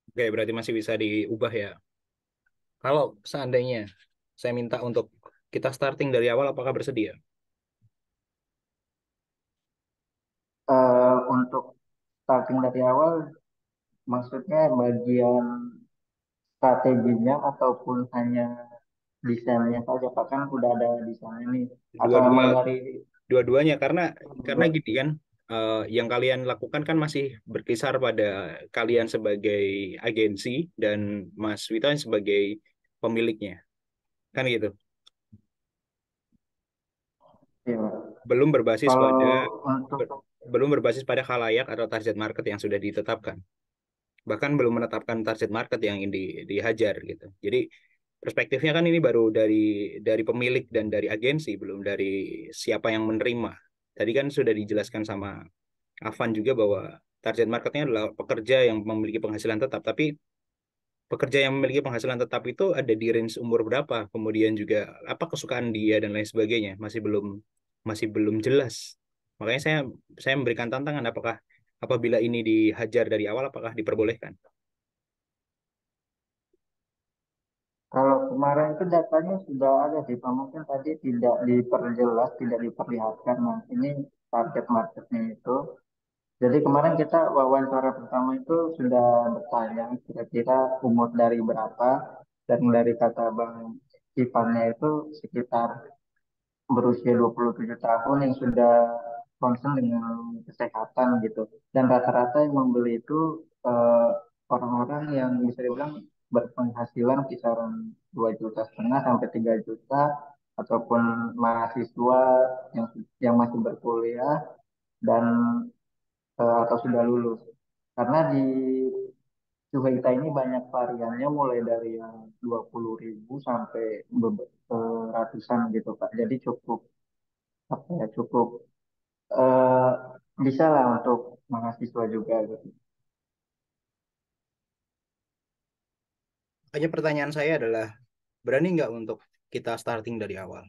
Oke, berarti masih bisa diubah ya. Kalau seandainya saya minta untuk kita starting dari awal, apakah bersedia? Untuk starting dari awal, maksudnya bagian strateginya ataupun hanya desainnya saja, Pak kan udah ada desainnya nih, atau Dua-dua, memang dari dua-duanya karena dua. gini kan, yang kalian lakukan kan masih berkisar pada kalian sebagai agensi dan Mas Wito sebagai pemiliknya, kan gitu. Iya, Pak. Belum berbasis Kalau pada untuk belum berbasis pada khalayak atau target market yang sudah ditetapkan. Bahkan belum menetapkan target market yang dihajar gitu. Jadi perspektifnya kan ini baru dari pemilik dan dari agensi, belum dari siapa yang menerima. Tadi kan sudah dijelaskan sama Afan juga bahwa target marketnya adalah pekerja yang memiliki penghasilan tetap. Tapi pekerja yang memiliki penghasilan tetap itu ada di range umur berapa, kemudian juga apa kesukaan dia dan lain sebagainya masih belum jelas. Makanya saya memberikan tantangan apabila ini dihajar dari awal apakah diperbolehkan. kalau kemarin itu datanya sudah ada sih Pak, mungkin tadi tidak diperjelas, tidak diperlihatkan. Nah, ini target marketnya itu. Jadi kemarin kita wawancara pertama itu sudah bertanya kira-kira umur dari berapa, dan dari kata Bang Ivannya itu sekitar berusia 27 tahun yang sudah concern dengan kesehatan gitu. Dan rata-rata yang membeli itu orang-orang yang bisa dibilang berpenghasilan kisaran 2,5 juta sampai 3 juta, ataupun mahasiswa yang masih berkuliah dan atau sudah lulus. Karena di Suhaita ini banyak variannya mulai dari yang 20.000 sampai ratusan gitu Pak. Jadi cukup apa ya, cukup eh, bisa lah untuk mahasiswa juga gitu. Makanya pertanyaan saya adalah berani nggak untuk kita starting dari awal?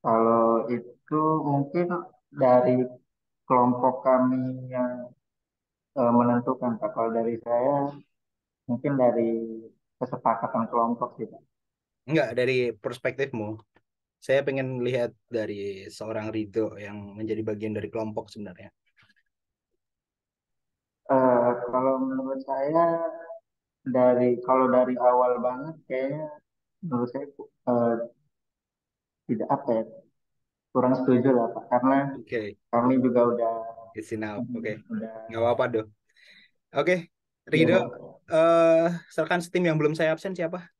Kalau itu mungkin dari kelompok kami yang menentukan Pak. Kalau dari saya mungkin dari kesepakatan kelompok sih Pak. Enggak, dari perspektifmu. Saya pengen lihat dari seorang Ridho yang menjadi bagian dari kelompok sebenarnya. Kalau menurut saya kalau dari awal banget kayaknya menurut saya eh, tidak apa ya, kurang setuju lah Pak, karena Oke, kami juga udah it's enough. Oke, udah nggak apa-apa dong. Oke, ya Ridho, Pak. silakan tim yang belum saya absen siapa?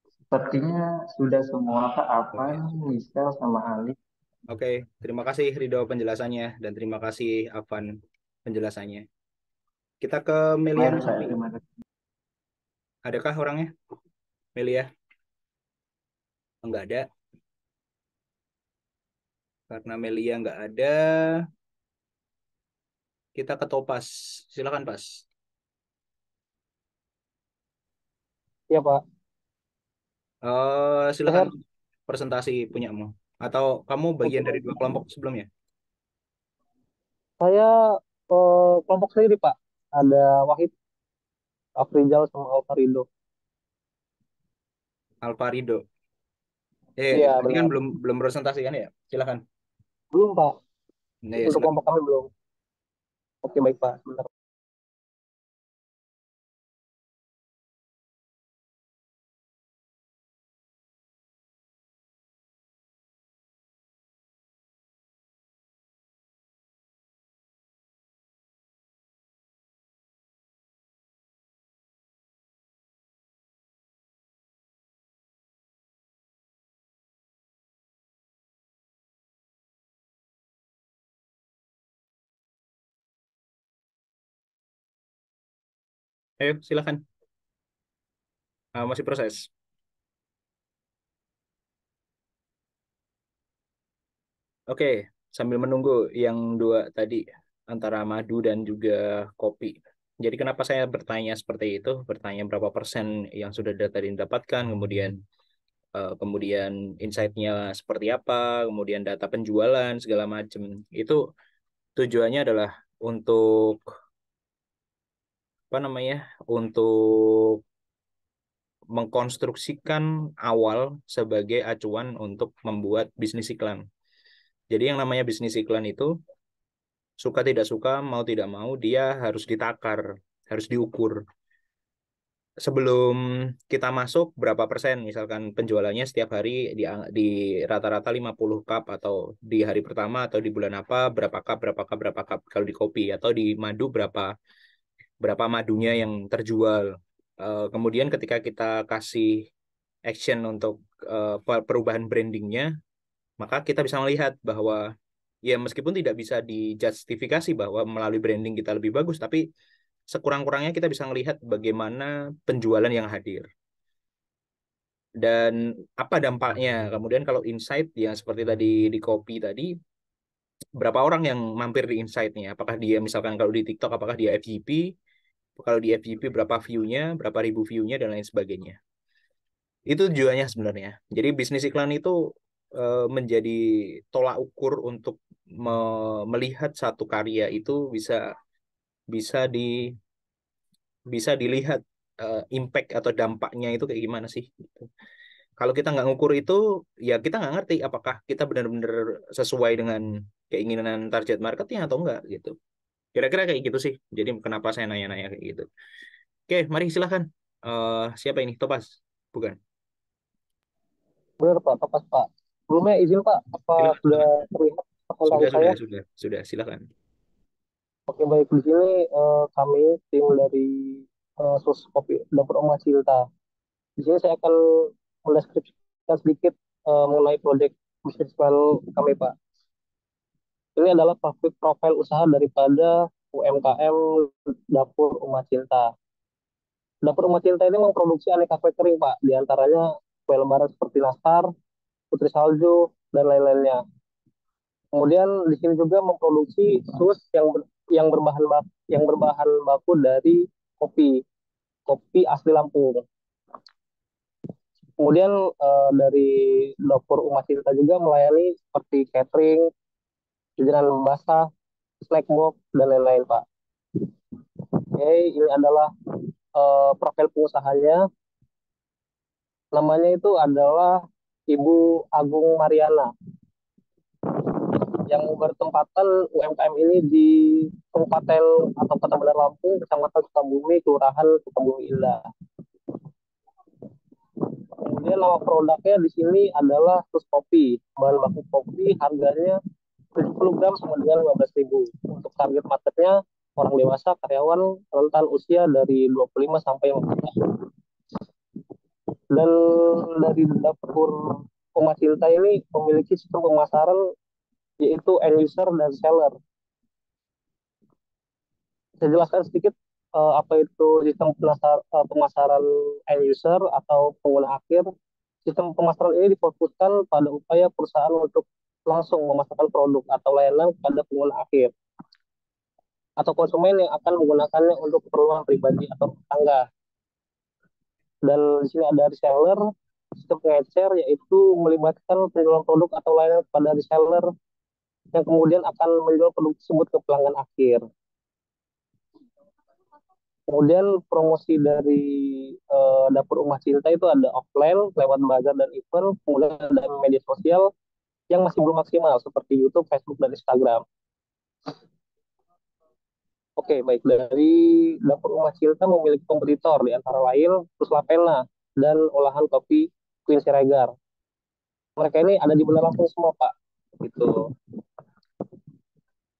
Sepertinya sudah semua Pak, Afan, Oke, sudah. Misal sama Ali. Oke, terima kasih Ridho penjelasannya dan terima kasih Afan penjelasannya. Kita ke Melia Mari Pak, Nusantri. terima kasih. Adakah orangnya? Melia? Enggak ada. Karena Melia nggak ada, kita ke Topas. Silakan, Pas. Iya Pak. Silakan Sehat. presentasi punyamu. Atau kamu Oke bagian dari baik. dua kelompok sebelumnya? Saya kelompok sendiri Pak. Ada Wahid, Afrizal sama Alfarido. Alvarido. Iya Tadi kan benar. belum belum presentasi kan ya? Silakan. Belum Pak. Nah, ya Untuk silakan. kelompok kami belum. Oke baik Pak. Sebentar. Ayo, silakan. Masih proses. Oke, sambil menunggu yang dua tadi antara madu dan juga kopi. Jadi kenapa saya bertanya seperti itu? Bertanya berapa persen yang sudah data didapatkan, kemudian insight-nya seperti apa, kemudian data penjualan segala macam. Itu tujuannya adalah untuk apa namanya? Untuk mengkonstruksikan awal sebagai acuan untuk membuat bisnis iklan. Jadi yang namanya bisnis iklan itu suka tidak suka, mau tidak mau dia harus ditakar, harus diukur. sebelum kita masuk berapa persen misalkan penjualannya setiap hari di rata-rata 50 cup, atau di hari pertama atau di bulan apa berapa cup berapa cup berapa cup kalau di kopi, atau di madu berapa berapa madunya yang terjual. Kemudian ketika kita kasih action untuk perubahan brandingnya, maka kita bisa melihat bahwa ya meskipun tidak bisa dijustifikasi bahwa melalui branding kita lebih bagus, tapi sekurang-kurangnya kita bisa melihat bagaimana penjualan yang hadir dan apa dampaknya. Kemudian kalau insight yang seperti tadi di kopi tadi, berapa orang yang mampir di insight-nya? Apakah dia misalkan kalau di TikTok, apakah dia FYP? Kalau di FYP berapa view-nya, berapa ribu view-nya, dan lain sebagainya. Itu tujuannya sebenarnya. Jadi bisnis iklan itu menjadi tolak ukur untuk melihat satu karya itu bisa bisa di bisa dilihat impact atau dampaknya itu kayak gimana sih gitu. Kalau kita nggak ngukur itu, ya kita nggak ngerti apakah kita benar-benar sesuai dengan keinginan target marketnya atau enggak gitu. Kira-kira kayak gitu sih. Jadi kenapa saya nanya-nanya kayak gitu. Oke, mari silahkan. Siapa ini? Topas? Bukan. Benar Pak, tepat Pak. Sebelumnya izin Pak, apa Silakan, sudah silakan. terlihat presentasi Sudah, sudah, saya? sudah. Silakan. Oke baik, di sini kami tim dari Sus Kopi Dapur Oma Silta. Di sini saya akan mendeskripsikan sedikit mengenai proyek bisnis plan kami Pak. Ini adalah profil usaha daripada UMKM Dapur Uma Cinta. Dapur Uma Cinta ini memproduksi aneka kue kering Pak, di antaranya kue lebaran seperti nastar, putri salju, dan lain-lainnya. Kemudian di sini juga memproduksi sus yang berbahan baku dari kopi, kopi asli Lampung. Kemudian dari dapur Umat Cinta juga melayani seperti catering, jajanan basah, snack box dan lain-lain Pak. Oke, ini adalah profil pengusahanya. Namanya itu adalah Ibu Agung Mariana, yang bertempatan UMKM ini di Kabupaten atau Kota Bandar Lampung, Kecamatan Sukabumi, Kelurahan Sukabumi Indah. Kemudian nama produknya di sini adalah sus kopi. Bahan baku kopi harganya 70 gram sama dengan 15.000. Untuk target marketnya orang dewasa, karyawan, rentan usia dari 25 sampai 50 tahun. Dan dari dapur Oma Cinta ini memiliki sistem pemasaran yaitu end user dan seller. Saya jelaskan sedikit apa itu sistem pemasaran end user atau pengguna akhir. Sistem pemasaran ini difokuskan pada upaya perusahaan untuk langsung memasarkan produk atau layanan kepada pengguna akhir atau konsumen yang akan menggunakannya untuk keperluan pribadi atau tetangga. Dan di sini ada reseller, sistem pengecer yaitu melibatkan penjualan produk atau layanan kepada reseller yang kemudian akan menjual produk tersebut ke pelanggan akhir. Kemudian promosi dari Dapur Rumah Cinta itu ada offline lewat bazar dan event, kemudian ada media sosial yang masih belum maksimal seperti YouTube, Facebook, dan Instagram. Oke, baik. Dari Dapur Rumah Cinta memiliki kompetitor di antara lain Rusla Pena dan olahan kopi Queen Siregar. Mereka ini ada di Bandar Lampung semua, Pak. Gitu.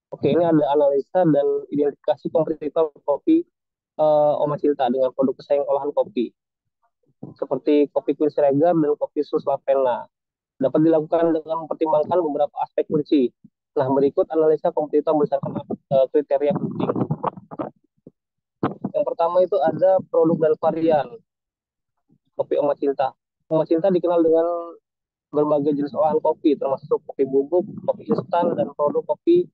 Oke, ini ada analisa dan identifikasi kompetitor kopi Oma Cinta dengan produk pesaing olahan kopi seperti kopi Queen Siregar dan kopi Sus Lavena. Dapat dilakukan dengan mempertimbangkan beberapa aspek kunci. Nah, berikut analisa kompetitor berdasarkan kriteria penting. Yang pertama itu ada produk dan varian kopi Oma Cinta. Oma Cinta dikenal dengan berbagai jenis olahan kopi, termasuk kopi bubuk, kopi instan, dan produk kopi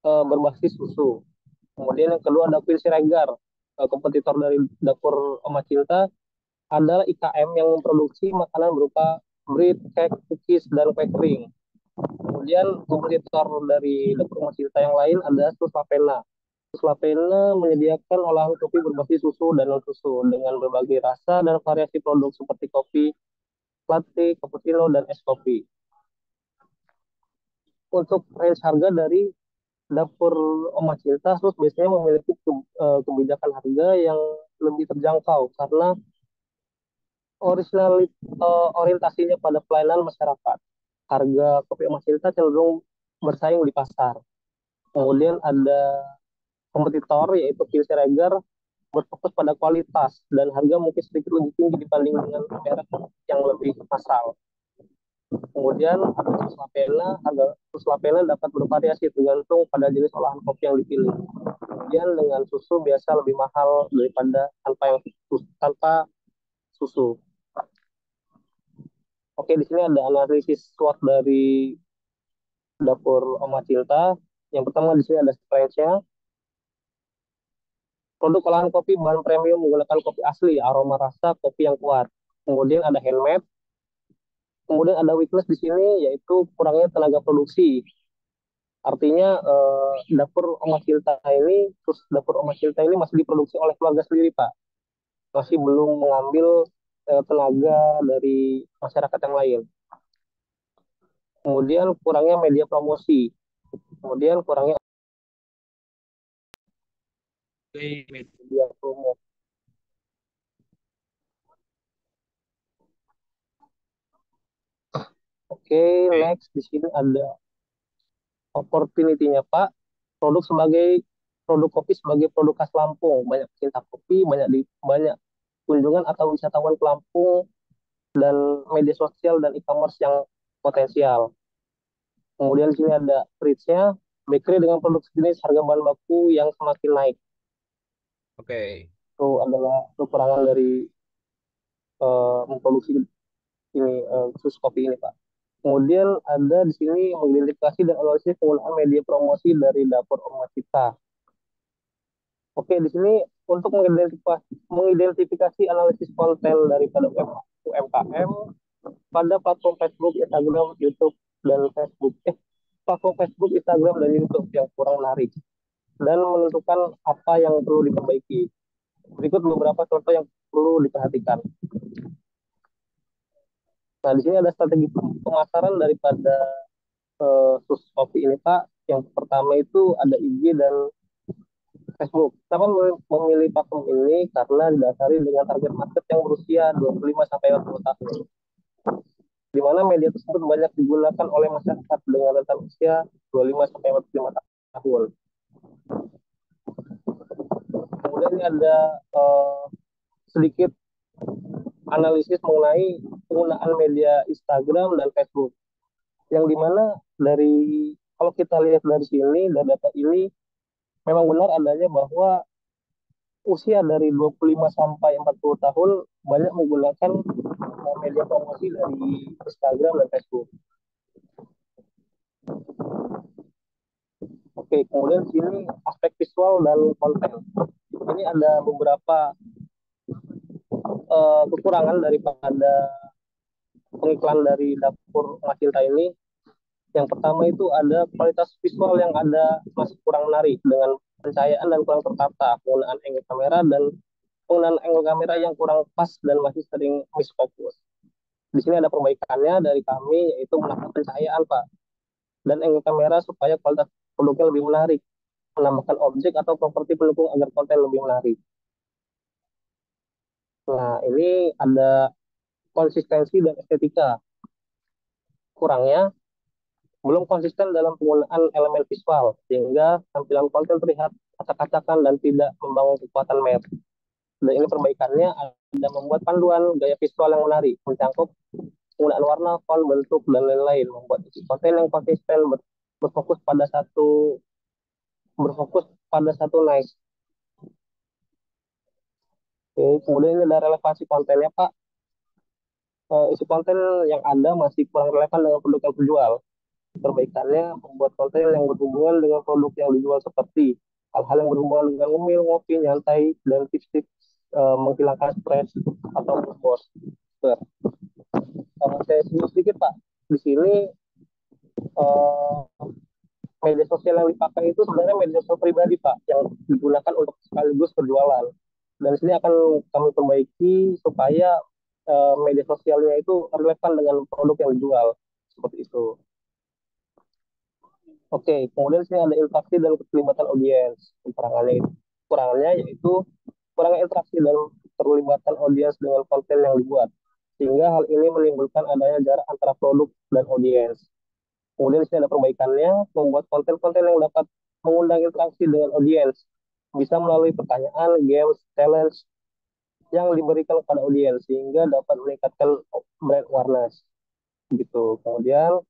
berbasis susu. Kemudian yang kedua ada Queen Siregar, kompetitor dari dapur Oma Cinta adalah IKM yang memproduksi makanan berupa bread, cake, cookies, dan kue kering. Kemudian kompetitor dari dapur Oma Cinta yang lain ada Sus Lavena. Sus Lavena menyediakan olahan kopi berbasis susu dan non susu dengan berbagai rasa dan variasi produk seperti kopi, latte, cappuccino, dan es kopi. Untuk range harga dari dapur Oma Cinta terus biasanya memiliki kebijakan harga yang lebih terjangkau karena orientasinya pada pelayanan masyarakat. Harga kopi emas Cinta cenderung bersaing di pasar. Kemudian ada kompetitor yaitu Pil Siregar berfokus pada kualitas dan harga mungkin sedikit lebih tinggi dibanding dengan merek yang lebih massal. Kemudian ada sus lapena, harga sus lapena dapat bervariasi tergantung pada jenis olahan kopi yang dipilih. Kemudian dengan susu biasa lebih mahal daripada tanpa susu. Oke, di sini ada analisis SWOT dari dapur Oma Cinta. Yang pertama di sini ada strength-nya. Produk olahan kopi bahan premium menggunakan kopi asli, aroma rasa kopi yang kuat. Kemudian ada handmade. Kemudian ada weakness di sini yaitu kurangnya tenaga produksi. Artinya dapur Oma Cinta ini, terus dapur Oma Cinta ini masih diproduksi oleh keluarga sendiri, Pak. Masih belum mengambil tenaga dari masyarakat yang lain. Kemudian kurangnya media promosi. Kemudian kurangnya media promo. Oke, next di sini ada opportunity-nya, Pak. Produk kopi sebagai produk khas Lampung. Banyak pecinta kopi, banyak kunjungan atau wisatawan ke Lampung dan media sosial dan e-commerce yang potensial. Kemudian di sini ada reach-nya, bakery dengan produk sejenis harga bahan baku yang semakin naik. Oke. Itu adalah kekurangan dari memproduksi ini khusus kopi ini, Pak. Kemudian ada di sini mengidentifikasi dan analisis penggunaan media promosi dari dapur Oma Cinta. Oke, di sini untuk mengidentifikasi analisis konten daripada UMKM pada platform Facebook, Instagram, YouTube, dan platform Facebook, Instagram, dan YouTube yang kurang menarik dan menentukan apa yang perlu diperbaiki. Berikut beberapa contoh yang perlu diperhatikan. Nah, di sini ada strategi pemasaran daripada khusus kopi ini, Pak. Yang pertama itu ada IG dan Facebook. Kita memilih platform ini karena didasari dengan target market yang berusia 25-40 tahun. Di mana media tersebut banyak digunakan oleh masyarakat dengan rentang usia 25-45 tahun. Kemudian ini ada sedikit analisis mengenai penggunaan media Instagram dan Facebook. Yang dimana kalau kita lihat dari sini, dari data ini, memang benar adanya bahwa usia dari 25 sampai 40 tahun banyak menggunakan media promosi dari Instagram dan Facebook. Oke, kemudian di sini aspek visual dan konten. Ini ada beberapa kekurangan daripada pengiklan dari dapur Oma Cinta ini. Yang pertama itu ada kualitas visual yang ada masih kurang menarik dengan pencahayaan dan kurang tertata, penggunaan angle kamera yang kurang pas dan masih sering misfokus. Di sini ada perbaikannya dari kami yaitu menambah pencahayaan, Pak, dan angle kamera supaya kualitas produknya lebih menarik, menambahkan objek atau properti pendukung agar konten lebih menarik. Nah, ini ada konsistensi dan estetika. Kurangnya belum konsisten dalam penggunaan elemen visual, sehingga tampilan konten terlihat acak-acakan dan tidak membangun kekuatan merek. Dan ini perbaikannya ada membuat panduan gaya visual yang menarik, mencangkup penggunaan warna, font, bentuk, dan lain-lain, membuat konten yang konsisten berfokus pada satu niche. Oke, kemudian ini ada relevansi kontennya, Pak. Isi konten yang ada masih kurang relevan dengan produk yang terjual. Perbaikannya membuat konten yang berhubungan dengan produk yang dijual seperti hal-hal yang berhubungan dengan ngemil, ngopi, nyantai, dan tips-tips menghilangkan stres atau bos. Saya sedikit, Pak. Di sini media sosial yang dipakai itu sebenarnya media sosial pribadi, Pak, yang digunakan untuk sekaligus berjualan. Dan di sini akan kami perbaiki supaya media sosialnya itu relevan dengan produk yang dijual. Seperti itu. Oke, kemudian sini ada interaksi dan keterlibatan audiens. Kekurangannya yaitu kurangnya interaksi dan terlibatan audiens dengan konten yang dibuat. Sehingga hal ini menimbulkan adanya jarak antara produk dan audiens. Kemudian di sini ada perbaikannya, membuat konten-konten yang dapat mengundang interaksi dengan audiens. Bisa melalui pertanyaan, games, challenge yang diberikan kepada audiens sehingga dapat meningkatkan brand awareness gitu. Kemudian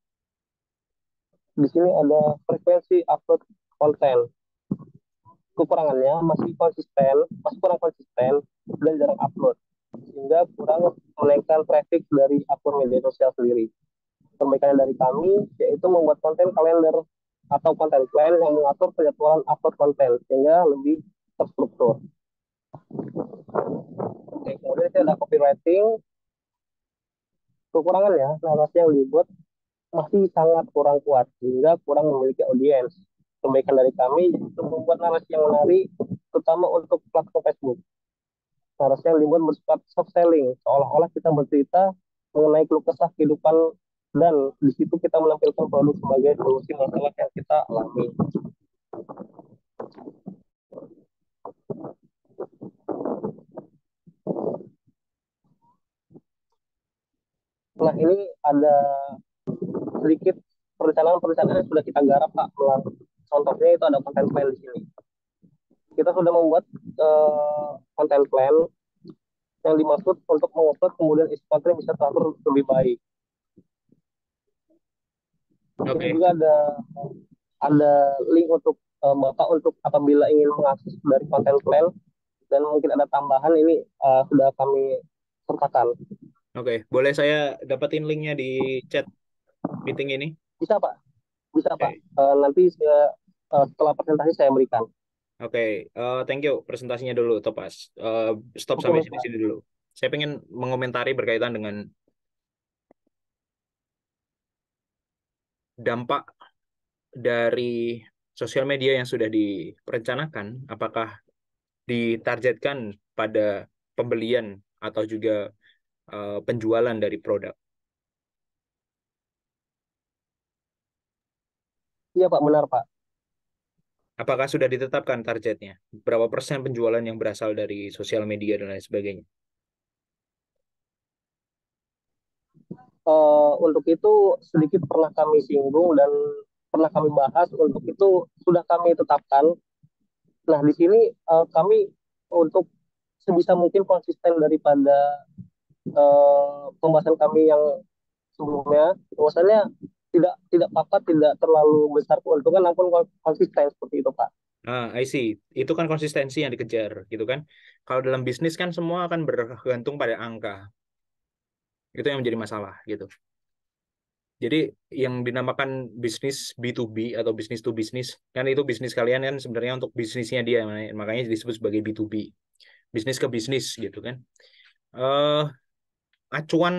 di sini ada frekuensi upload konten. Kekurangannya masih kurang konsisten dan jarang upload sehingga kurang menaikkan traffic dari akun media sosial sendiri. Perbaikan dari kami yaitu membuat konten kalender atau konten plan yang mengatur penjadwalan upload konten sehingga lebih terstruktur. Oke, kemudian saya ada copywriting. Kekurangannya narasi yang dibuat masih sangat kurang kuat sehingga kurang memiliki audiens. Perbaikan dari kami yaitu membuat narasi yang menarik, terutama untuk platform Facebook. Narasi yang dibuat bersifat soft selling, seolah-olah kita bercerita mengenai keluh kesah kehidupan dan di situ kita menampilkan produk sebagai solusi masalah yang kita alami. Nah, ini ada sedikit perencanaan-perencanaan yang sudah kita garap, Pak. Contohnya itu ada content plan di sini. Kita sudah membuat content plan yang dimaksud untuk mengupload kemudian isi konten bisa teratur lebih baik. Ini juga ada link untuk Bapak untuk apabila ingin mengakses dari content plan dan mungkin ada tambahan ini sudah kami sertakan. Oke, boleh saya dapetin linknya di chat meeting ini? Bisa Pak, bisa Pak. Nanti saya, setelah presentasi saya berikan. Oke, thank you presentasinya dulu, Topas. Stop sampai sini dulu. Saya pengen mengomentari berkaitan dengan dampak dari sosial media yang sudah direncanakan, apakah ditargetkan pada pembelian atau juga penjualan dari produk? Iya Pak, benar Pak. Apakah sudah ditetapkan targetnya? Berapa persen penjualan yang berasal dari sosial media dan lain sebagainya? Untuk itu sedikit pernah kami singgung dan pernah kami bahas. Untuk itu sudah kami tetapkan. Nah, di sini kami untuk sebisa mungkin konsisten daripada pembahasan kami yang sebelumnya, bahwasannya tidak apa-apa, tidak terlalu besar keuntungan, namun konsisten seperti itu, Pak. I see. Itu kan konsistensi yang dikejar, gitu kan? Kalau dalam bisnis kan semua akan bergantung pada angka. Itu yang menjadi masalah, gitu. Jadi yang dinamakan bisnis B2B atau bisnis to bisnis, kan itu bisnis kalian kan sebenarnya untuk bisnisnya dia, makanya disebut sebagai B2B. Bisnis ke bisnis, gitu kan? Acuan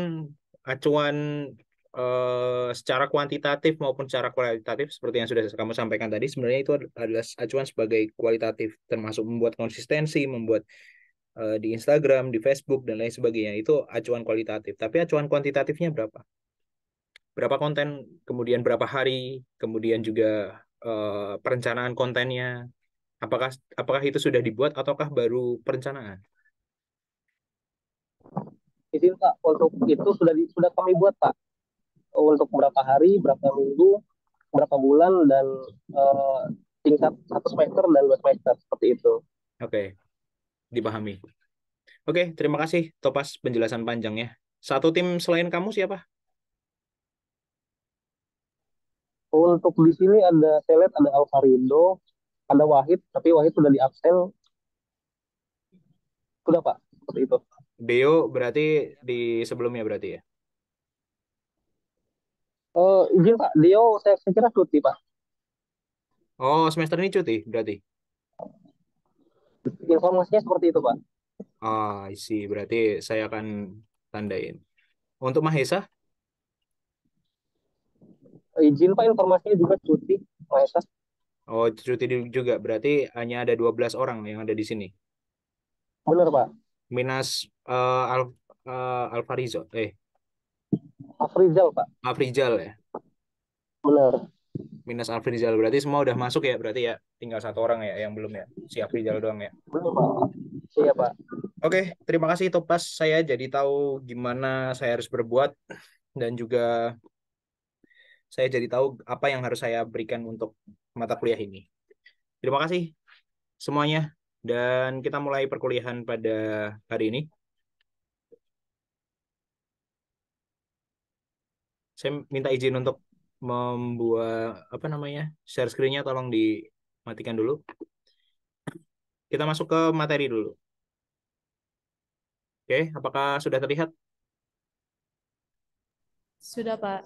secara kuantitatif maupun secara kualitatif seperti yang sudah kamu sampaikan tadi, sebenarnya itu adalah acuan sebagai kualitatif, termasuk membuat konsistensi, membuat di Instagram, di Facebook dan lain sebagainya, itu acuan kualitatif. Tapi acuan kuantitatifnya berapa? Berapa konten, kemudian berapa hari, kemudian juga perencanaan kontennya, apakah itu sudah dibuat ataukah baru perencanaan? Izin Pak, untuk itu sudah kami buat Pak. Untuk berapa hari, berapa minggu, berapa bulan, dan tingkat 1 semester dan 2 semester seperti itu. Oke, dipahami. Oke, terima kasih Topas penjelasan panjangnya. Satu tim selain kamu siapa? Untuk di sini saya lihat ada Alvarido, ada Wahid, tapi Wahid sudah di absen. Sudah Pak, seperti itu. Deo berarti di sebelumnya berarti ya? Izin Pak, Deo saya kira cuti Pak. Oh, semester ini cuti berarti? Informasinya seperti itu Pak. Isi berarti saya akan tandain. Untuk Mahesa? Izin Pak, informasinya juga cuti Mahesa. Oh, cuti juga. Berarti hanya ada 12 orang yang ada di sini. Benar Pak. Minus Alfarizo. Afrizal Pak. Afrizal ya? Benar. Minus Afrizal. Berarti semua udah masuk ya? Berarti ya tinggal satu orang ya yang belum ya? Si Afrizal doang ya? Benar Pak. Iya, Pak. Oke, terima kasih Topas. Saya jadi tahu gimana saya harus berbuat dan juga saya jadi tahu apa yang harus saya berikan untuk mata kuliah ini. Terima kasih semuanya dan kita mulai perkuliahan pada hari ini. Saya minta izin untuk membuat apa namanya share screen-nya, tolong dimatikan dulu. Kita masuk ke materi dulu. Oke, apakah sudah terlihat? Sudah, Pak.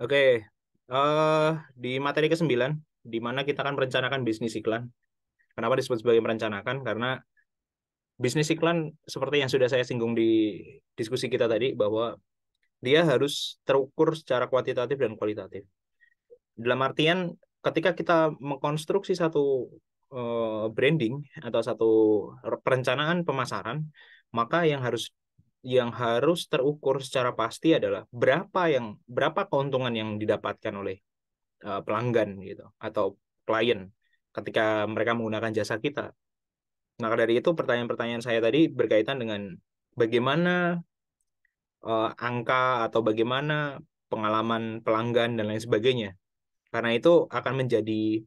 Oke, di materi ke-9, di mana kita akan merencanakan bisnis iklan. Kenapa disebut sebagai merencanakan? Karena bisnis iklan, seperti yang sudah saya singgung di diskusi kita tadi, bahwa dia harus terukur secara kuantitatif dan kualitatif. Dalam artian, ketika kita mengkonstruksi satu branding atau satu perencanaan pemasaran, maka yang harus terukur secara pasti adalah berapa keuntungan yang didapatkan oleh pelanggan gitu atau klien ketika mereka menggunakan jasa kita. Maka dari itu pertanyaan-pertanyaan saya tadi berkaitan dengan bagaimana angka atau bagaimana pengalaman pelanggan dan lain sebagainya. Karena itu akan menjadi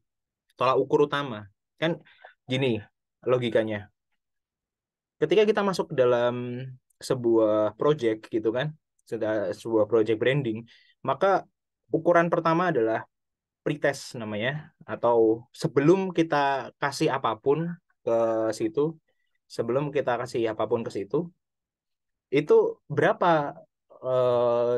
tolak ukur utama. Kan gini logikanya. Ketika kita masuk ke dalam sebuah project gitu kan, sebuah project branding, maka ukuran pertama adalah pretest namanya, atau sebelum kita kasih apapun ke situ, sebelum kita kasih apapun ke situ, itu berapa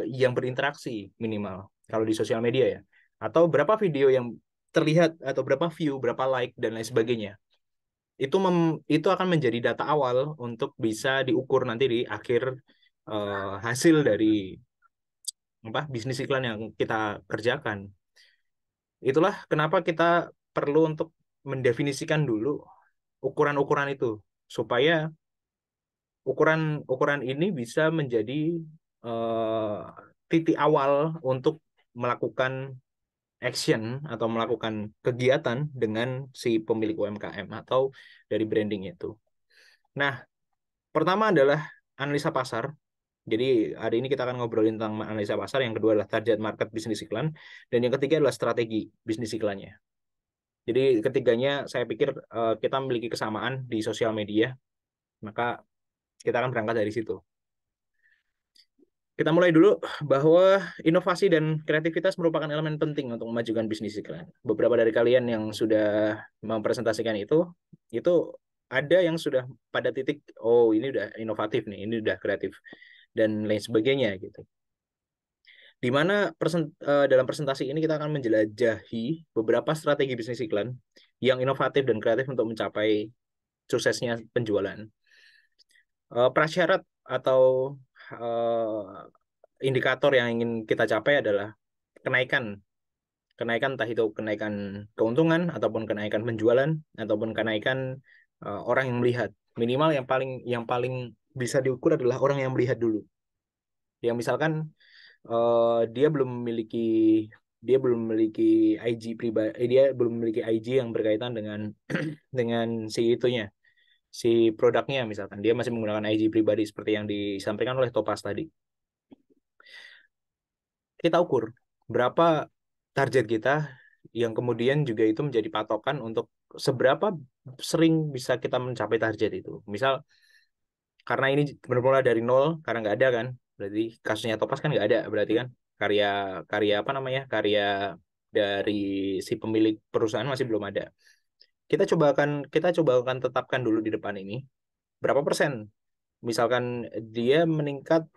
yang berinteraksi minimal kalau di sosial media ya, atau berapa video yang terlihat atau berapa view, berapa like dan lain sebagainya. Itu akan menjadi data awal untuk bisa diukur nanti di akhir hasil dari apa bisnis iklan yang kita kerjakan. Itulah kenapa kita perlu untuk mendefinisikan dulu ukuran-ukuran itu supaya ukuran-ukuran ini bisa menjadi eh, titik awal untuk melakukan action atau melakukan kegiatan dengan si pemilik UMKM atau dari branding itu. Nah, pertama adalah analisa pasar. Jadi hari ini kita akan ngobrolin tentang analisa pasar. Yang kedua adalah target market bisnis iklan. Dan yang ketiga adalah strategi bisnis iklannya. Jadi ketiganya saya pikir kita memiliki kesamaan di sosial media. Maka kita akan berangkat dari situ. Kita mulai dulu bahwa inovasi dan kreativitas merupakan elemen penting untuk memajukan bisnis iklan. Beberapa dari kalian yang sudah mempresentasikan itu ada yang sudah pada titik, oh ini udah inovatif nih, ini udah kreatif, dan lain sebagainya gitu. Di mana dalam presentasi ini kita akan menjelajahi beberapa strategi bisnis iklan yang inovatif dan kreatif untuk mencapai suksesnya penjualan. Prasyarat atau indikator yang ingin kita capai adalah kenaikan entah itu kenaikan keuntungan ataupun kenaikan penjualan ataupun kenaikan orang yang melihat. Minimal yang paling bisa diukur adalah orang yang melihat dulu. Yang misalkan dia belum memiliki IG pribadi, dia belum memiliki IG yang berkaitan dengan dengan si produknya, misalkan dia masih menggunakan IG pribadi seperti yang disampaikan oleh Topas tadi. Kita ukur berapa target kita yang kemudian juga itu menjadi patokan untuk seberapa sering bisa kita mencapai target itu. Misal karena ini bermula dari nol, karena nggak ada kan, berarti kasusnya Topas kan nggak ada, berarti kan karya karya apa namanya karya dari si pemilik perusahaan masih belum ada. Kita coba akan tetapkan dulu di depan ini berapa persen. Misalkan dia meningkat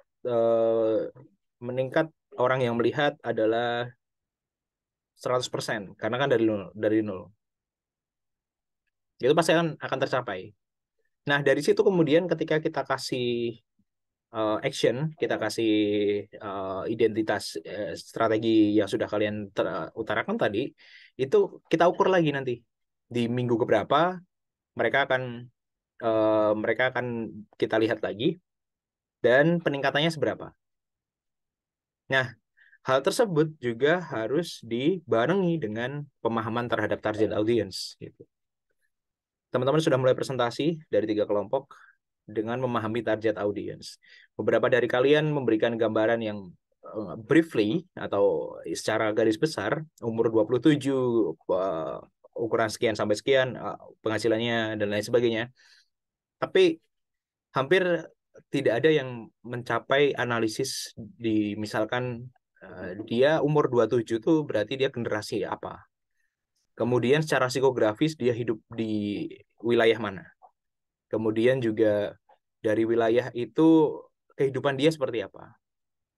orang yang melihat adalah 100% karena kan dari nol. Itu pasti akan tercapai. Nah, dari situ kemudian ketika kita kasih action, kita kasih identitas strategi yang sudah kalian utarakan tadi, itu kita ukur lagi nanti di minggu keberapa mereka akan kita lihat lagi dan peningkatannya seberapa. Nah, hal tersebut juga harus dibarengi dengan pemahaman terhadap target audience gitu. Teman-teman sudah mulai presentasi dari 3 kelompok dengan memahami target audience. Beberapa dari kalian memberikan gambaran yang briefly atau secara garis besar, umur 27, ukuran sekian sampai sekian, penghasilannya dan lain sebagainya. Tapi hampir tidak ada yang mencapai analisis di misalkan dia umur 27 tuh berarti dia generasi apa. Kemudian secara psikografis dia hidup di wilayah mana. Kemudian juga dari wilayah itu kehidupan dia seperti apa.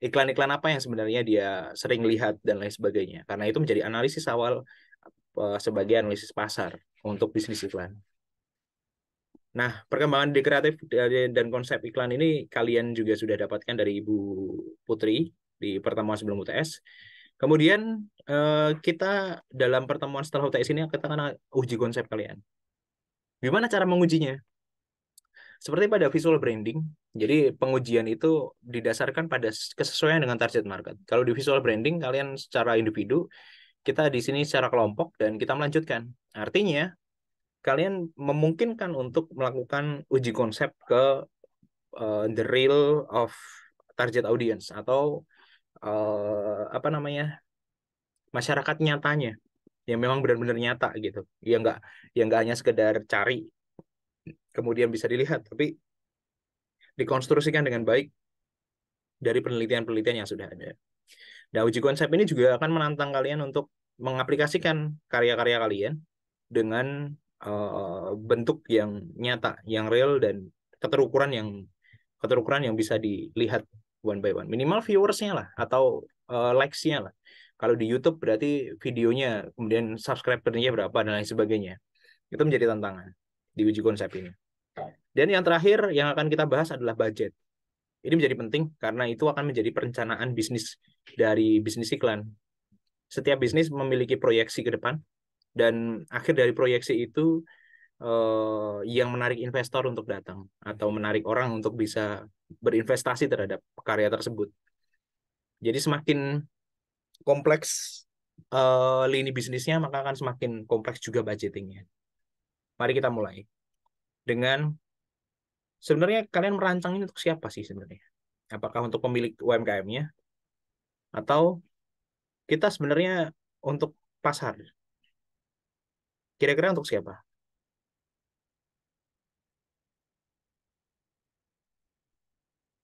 Iklan-iklan apa yang sebenarnya dia sering lihat dan lain sebagainya. Karena itu menjadi analisis awal sebagai analisis pasar untuk bisnis iklan. Nah, perkembangan di kreatif dan konsep iklan ini kalian juga sudah dapatkan dari Ibu Putri di pertemuan sebelum UTS. Kemudian kita dalam pertemuan setelah UTS ini kita akan uji konsep kalian. Gimana cara mengujinya? Seperti pada visual branding, jadi pengujian itu didasarkan pada kesesuaian dengan target market. Kalau di visual branding, kalian secara individu, kita di sini secara kelompok, dan kita melanjutkan. Artinya, kalian memungkinkan untuk melakukan uji konsep ke the real of target audience, atau apa namanya, masyarakat nyatanya, yang memang benar-benar nyata gitu. Yang nggak hanya sekedar cari, kemudian bisa dilihat, tapi dikonstruksikan dengan baik dari penelitian-penelitian yang sudah ada. Nah, uji konsep ini juga akan menantang kalian untuk mengaplikasikan karya-karya kalian dengan bentuk yang nyata, yang real, dan keterukuran yang bisa dilihat one by one. Minimal viewersnya lah, atau likes-nya lah. Kalau di YouTube berarti videonya, kemudian subscriber-nya berapa, dan lain sebagainya. Itu menjadi tantangan di uji konsep ini. Dan yang terakhir yang akan kita bahas adalah budget. Ini menjadi penting karena itu akan menjadi perencanaan bisnis dari bisnis iklan. Setiap bisnis memiliki proyeksi ke depan, dan akhir dari proyeksi itu yang menarik investor untuk datang atau menarik orang untuk bisa berinvestasi terhadap karya tersebut. Jadi semakin kompleks lini bisnisnya, maka akan semakin kompleks juga budgetingnya. Mari kita mulai dengan sebenarnya kalian merancang ini untuk siapa sih sebenarnya? Apakah untuk pemilik UMKM-nya, atau kita sebenarnya untuk pasar? Kira-kira untuk siapa?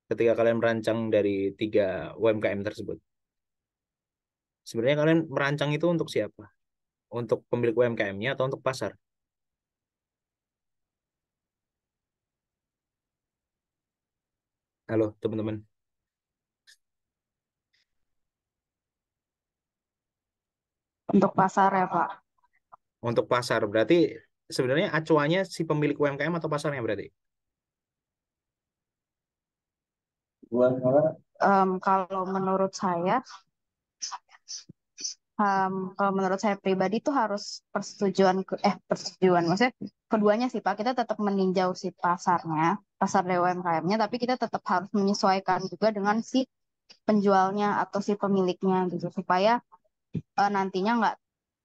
Ketika kalian merancang dari 3 UMKM tersebut, sebenarnya kalian merancang itu untuk siapa? Untuk pemilik UMKM-nya atau untuk pasar? Halo, teman-teman. Untuk pasar ya, Pak. Untuk pasar, berarti sebenarnya acuannya si pemilik UMKM atau pasarnya berarti? Kalau menurut saya, kalau menurut saya pribadi itu harus persetujuan, maksudnya keduanya sih Pak. Kita tetap meninjau si pasarnya, pasar dari UMKM-nya, tapi kita tetap harus menyesuaikan juga dengan si penjualnya atau si pemiliknya gitu, supaya nantinya nggak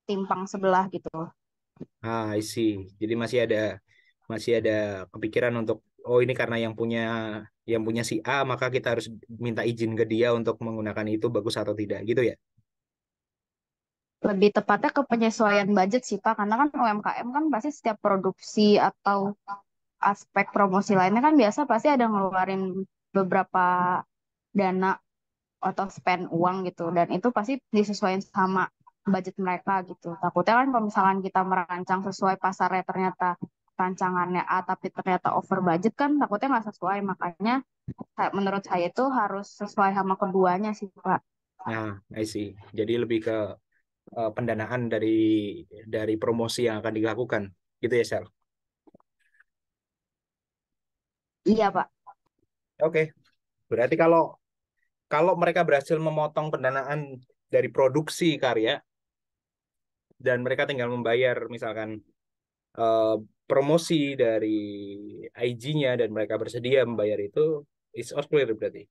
timpang sebelah gitu. I see. Jadi masih ada kepikiran untuk, oh ini karena yang punya si A, maka kita harus minta izin ke dia untuk menggunakan itu, bagus atau tidak gitu ya? Lebih tepatnya ke penyesuaian budget sih Pak, karena kan UMKM kan pasti setiap produksi atau aspek promosi lainnya kan biasa pasti ada ngeluarin beberapa dana atau spend uang gitu, dan itu pasti disesuaikan sama budget mereka gitu. Takutnya kan kalau misalkan kita merancang sesuai pasarnya, ternyata rancangannya A tapi ternyata over budget, kan takutnya nggak sesuai. Makanya menurut saya itu harus sesuai sama keduanya sih Pak. Nah, I see. Jadi lebih ke pendanaan dari promosi yang akan dilakukan gitu ya, Sel? Iya Pak. Oke. Berarti kalau kalau mereka berhasil memotong pendanaan dari produksi karya, dan mereka tinggal membayar misalkan eh, promosi dari IG-nya, dan mereka bersedia membayar itu, it's all clear berarti.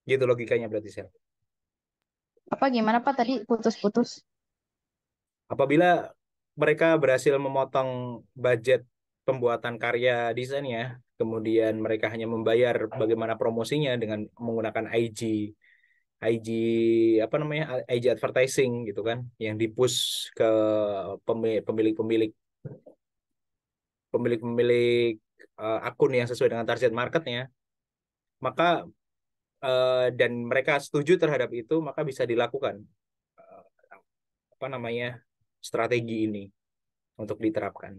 Gitu logikanya berarti, Sel. Apa gimana Pak tadi putus-putus? Apabila mereka berhasil memotong budget pembuatan karya desainnya, kemudian mereka hanya membayar bagaimana promosinya dengan menggunakan IG apa namanya, IG advertising gitu kan, yang dipush ke pemilik-pemilik pemilik-pemilik akun yang sesuai dengan target marketnya, maka dan mereka setuju terhadap itu, maka bisa dilakukan eh, apa namanya, strategi ini untuk diterapkan.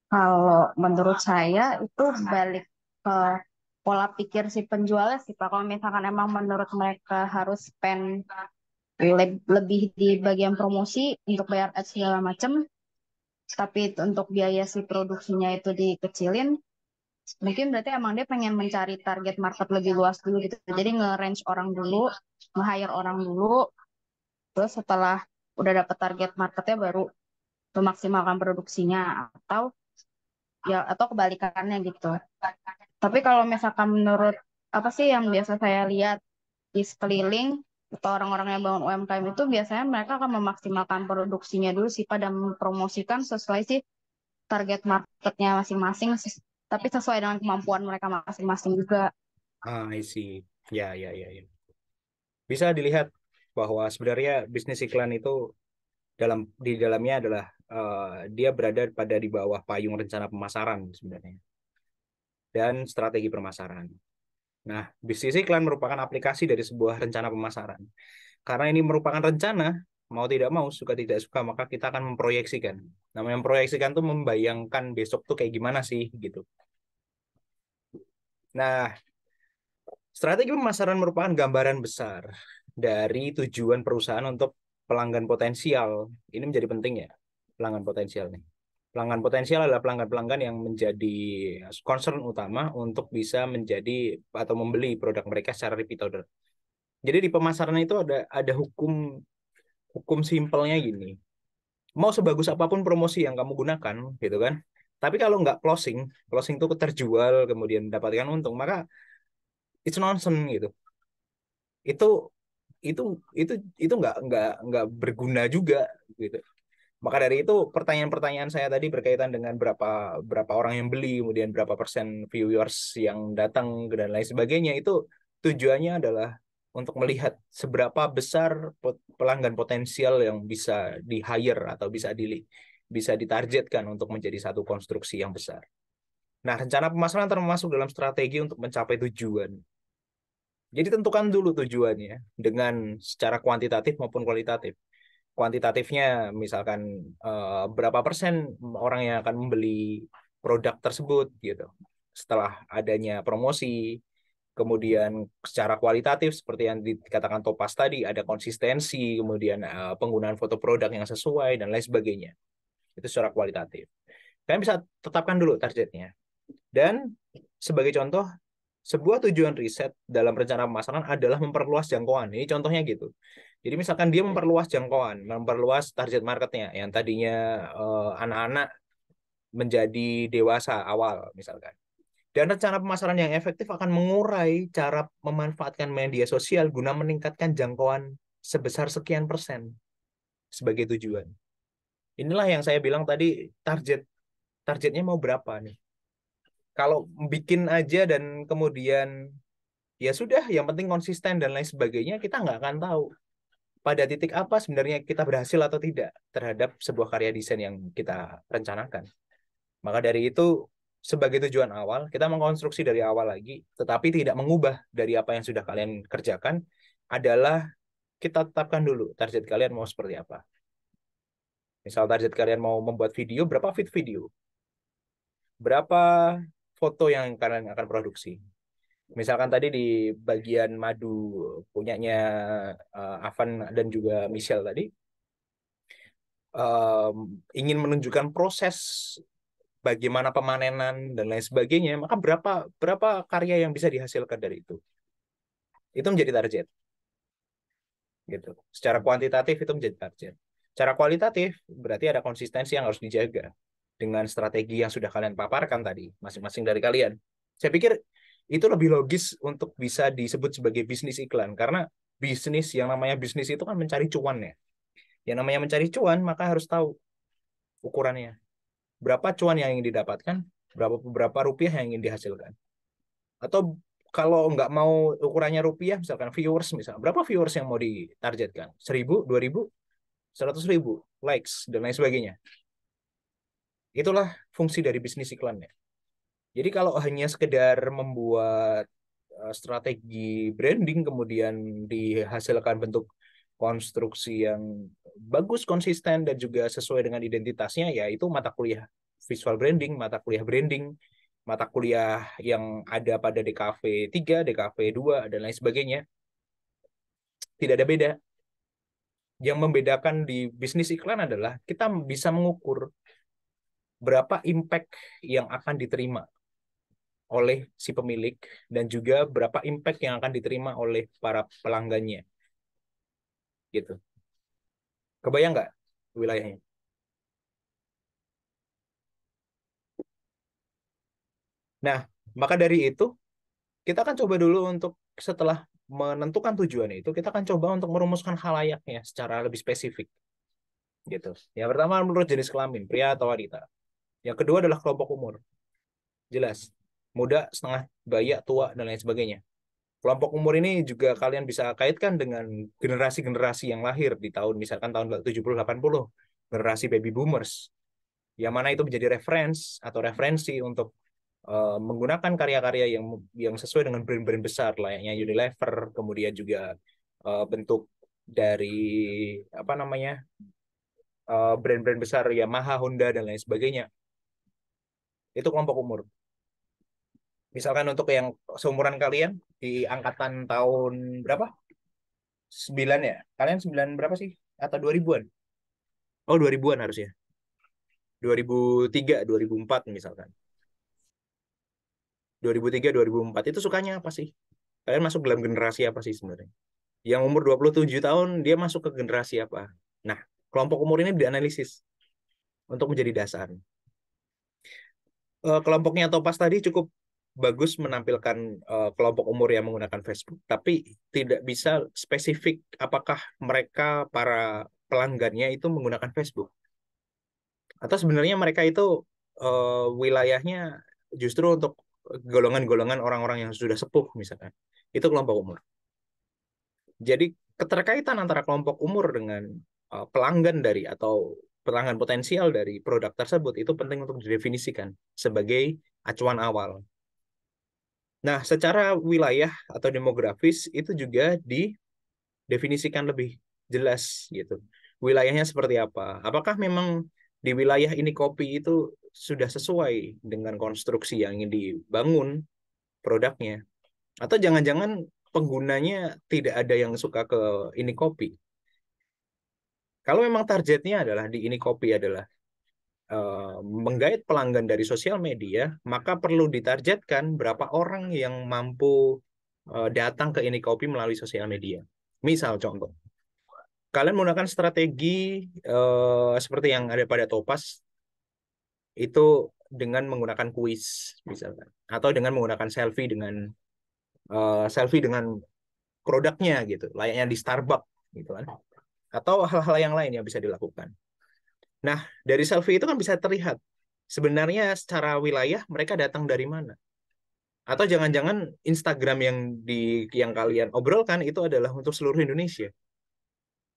Kalau menurut saya itu balik ke pola pikir si penjualnya sih Pak. Kalau misalkan emang menurut mereka harus spend lebih di bagian promosi untuk bayar ads segala macam, tapi untuk biaya si produksinya itu dikecilin, mungkin berarti emang dia pengen mencari target market lebih luas dulu gitu. Jadi nge-range orang dulu, nge-hire orang dulu, terus setelah udah dapet target marketnya baru memaksimalkan produksinya atau kebalikannya gitu. Tapi kalau misalkan menurut apa sih yang biasa saya lihat di sekeliling atau orang-orang yang bangun UMKM itu biasanya mereka akan memaksimalkan produksinya dulu sih pada mempromosikan sesuai sih target marketnya masing-masing, tapi sesuai dengan kemampuan mereka masing-masing juga. I see. Ya, ya, ya, ya. Bisa dilihat bahwa sebenarnya bisnis iklan itu di dalamnya adalah dia berada pada di bawah payung rencana pemasaran sebenarnya dan strategi pemasaran. Nah, bisnis iklan merupakan aplikasi dari sebuah rencana pemasaran. Karena ini merupakan rencana, mau tidak mau, suka tidak suka, maka kita akan memproyeksikan. Namanya memproyeksikan tuh membayangkan besok tuh kayak gimana sih gitu. Nah, strategi pemasaran merupakan gambaran besar dari tujuan perusahaan untuk pelanggan potensial. Ini menjadi penting ya, pelanggan potensial nih. Pelanggan potensial adalah pelanggan-pelanggan yang menjadi concern utama untuk bisa menjadi atau membeli produk mereka secara repeat order. Jadi di pemasaran itu ada hukum simpelnya gini. Mau sebagus apapun promosi yang kamu gunakan, gitu kan? Tapi kalau nggak closing itu terjual kemudian mendapatkan untung, maka it's nonsense gitu. Itu itu itu itu nggak berguna juga gitu. Maka dari itu pertanyaan-pertanyaan saya tadi berkaitan dengan berapa berapa orang yang beli, kemudian berapa persen viewers yang datang dan lain sebagainya, itu tujuannya adalah untuk melihat seberapa besar pelanggan potensial yang bisa di hire atau bisa ditargetkan untuk menjadi satu konstruksi yang besar. Nah, rencana pemasaran termasuk dalam strategi untuk mencapai tujuan. Jadi tentukan dulu tujuannya dengan secara kuantitatif maupun kualitatif. Kuantitatifnya misalkan berapa persen orang yang akan membeli produk tersebut gitu setelah adanya promosi. Kemudian secara kualitatif seperti yang dikatakan Topas tadi, ada konsistensi, kemudian penggunaan foto produk yang sesuai dan lain sebagainya. Itu secara kualitatif. Kalian bisa tetapkan dulu targetnya. Dan sebagai contoh, sebuah tujuan riset dalam rencana pemasaran adalah memperluas jangkauan. Ini contohnya gitu. Jadi misalkan dia memperluas jangkauan, memperluas target marketnya, yang tadinya anak-anak menjadi dewasa awal misalkan. Dan rencana pemasaran yang efektif akan mengurai cara memanfaatkan media sosial guna meningkatkan jangkauan sebesar sekian persen sebagai tujuan. Inilah yang saya bilang tadi, targetnya mau berapa nih. Kalau bikin aja dan kemudian ya sudah, yang penting konsisten dan lain sebagainya, kita nggak akan tahu pada titik apa sebenarnya kita berhasil atau tidak terhadap sebuah karya desain yang kita rencanakan. Maka dari itu, sebagai tujuan awal, kita mengkonstruksi dari awal lagi, tetapi tidak mengubah dari apa yang sudah kalian kerjakan, adalah kita tetapkan dulu target kalian mau seperti apa. Misal target kalian mau membuat video, berapa feed video? Berapa foto yang kalian akan produksi? Misalkan tadi di bagian madu punyanya Avan dan juga Michelle tadi, ingin menunjukkan proses bagaimana pemanenan dan lain sebagainya, maka berapa karya yang bisa dihasilkan dari itu? Itu menjadi target. Gitu. Secara kuantitatif itu menjadi target. Secara kualitatif berarti ada konsistensi yang harus dijaga dengan strategi yang sudah kalian paparkan tadi, masing-masing dari kalian. Saya pikir itu lebih logis untuk bisa disebut sebagai bisnis iklan. Karena bisnis, yang namanya bisnis itu kan mencari cuan ya. Yang namanya mencari cuan, maka harus tahu ukurannya. Berapa cuan yang ingin didapatkan, berapa rupiah yang ingin dihasilkan. Atau kalau nggak mau ukurannya rupiah, misalkan viewers, misalnya berapa viewers yang mau ditargetkan? 1.000, 2.000, 100.000 likes, dan lain sebagainya. Itulah fungsi dari bisnis iklannya. Jadi kalau hanya sekedar membuat strategi branding, kemudian dihasilkan bentuk konstruksi yang bagus, konsisten, dan juga sesuai dengan identitasnya, ya itu mata kuliah visual branding, mata kuliah branding, mata kuliah yang ada pada DKV 3, DKV 2, dan lain sebagainya. Tidak ada beda. Yang membedakan di bisnis iklan adalah kita bisa mengukur berapa impact yang akan diterima oleh si pemilik dan juga berapa impact yang akan diterima oleh para pelanggannya. Gitu. Kebayang nggak wilayahnya? Nah, maka dari itu kita akan coba dulu untuk setelah menentukan tujuan itu, kita akan coba untuk merumuskan khalayaknya secara lebih spesifik. Gitu. Yang pertama menurut jenis kelamin, pria atau wanita. Yang kedua adalah kelompok umur. Jelas. Muda, setengah baya, tua, dan lain sebagainya. Kelompok umur ini juga kalian bisa kaitkan dengan generasi-generasi yang lahir di tahun, misalkan tahun 70-80, generasi baby boomers, yang mana itu menjadi referensi untuk menggunakan karya-karya yang sesuai dengan brand-brand besar, layaknya Unilever, kemudian juga bentuk dari apa namanya brand-brand besar Yamaha, Honda, dan lain sebagainya. Itu kelompok umur. Misalkan untuk yang seumuran kalian di angkatan tahun berapa? 9 ya? Kalian 9 berapa sih? Atau 2000-an? Oh, 2000-an harusnya. 2003, 2004 misalkan. 2003, 2004 itu sukanya apa sih? Kalian masuk dalam generasi apa sih sebenarnya? Yang umur 27 tahun, dia masuk ke generasi apa? Nah, kelompok umur ini dianalisis untuk menjadi dasar. Kelompoknya Topaz tadi cukup bagus menampilkan kelompok umur yang menggunakan Facebook, tapi tidak bisa spesifik apakah mereka para pelanggannya itu menggunakan Facebook. Atau sebenarnya mereka itu wilayahnya justru untuk golongan-golongan orang-orang yang sudah sepuh misalkan. Itu kelompok umur. Jadi keterkaitan antara kelompok umur dengan pelanggan dari atau pelanggan potensial dari produk tersebut itu penting untuk didefinisikan sebagai acuan awal. Nah, secara wilayah atau demografis itu juga didefinisikan lebih jelas gitu. Wilayahnya seperti apa? Apakah memang di wilayah ini kopi itu sudah sesuai dengan konstruksi yang ingin dibangun produknya? Atau jangan-jangan penggunanya tidak ada yang suka ke ini kopi? Kalau memang targetnya adalah di ini kopi adalah menggait pelanggan dari sosial media, maka perlu ditargetkan berapa orang yang mampu datang ke ini kopi melalui sosial media. Misal contoh, kalian menggunakan strategi seperti yang ada pada Topaz itu dengan menggunakan kuis misalkan, atau dengan menggunakan selfie dengan produknya gitu, layaknya di Starbucks gitu kan, atau hal-hal yang lain yang bisa dilakukan. Nah, dari selfie itu kan bisa terlihat sebenarnya secara wilayah mereka datang dari mana. Atau jangan-jangan Instagram yang kalian obrolkan itu adalah untuk seluruh Indonesia.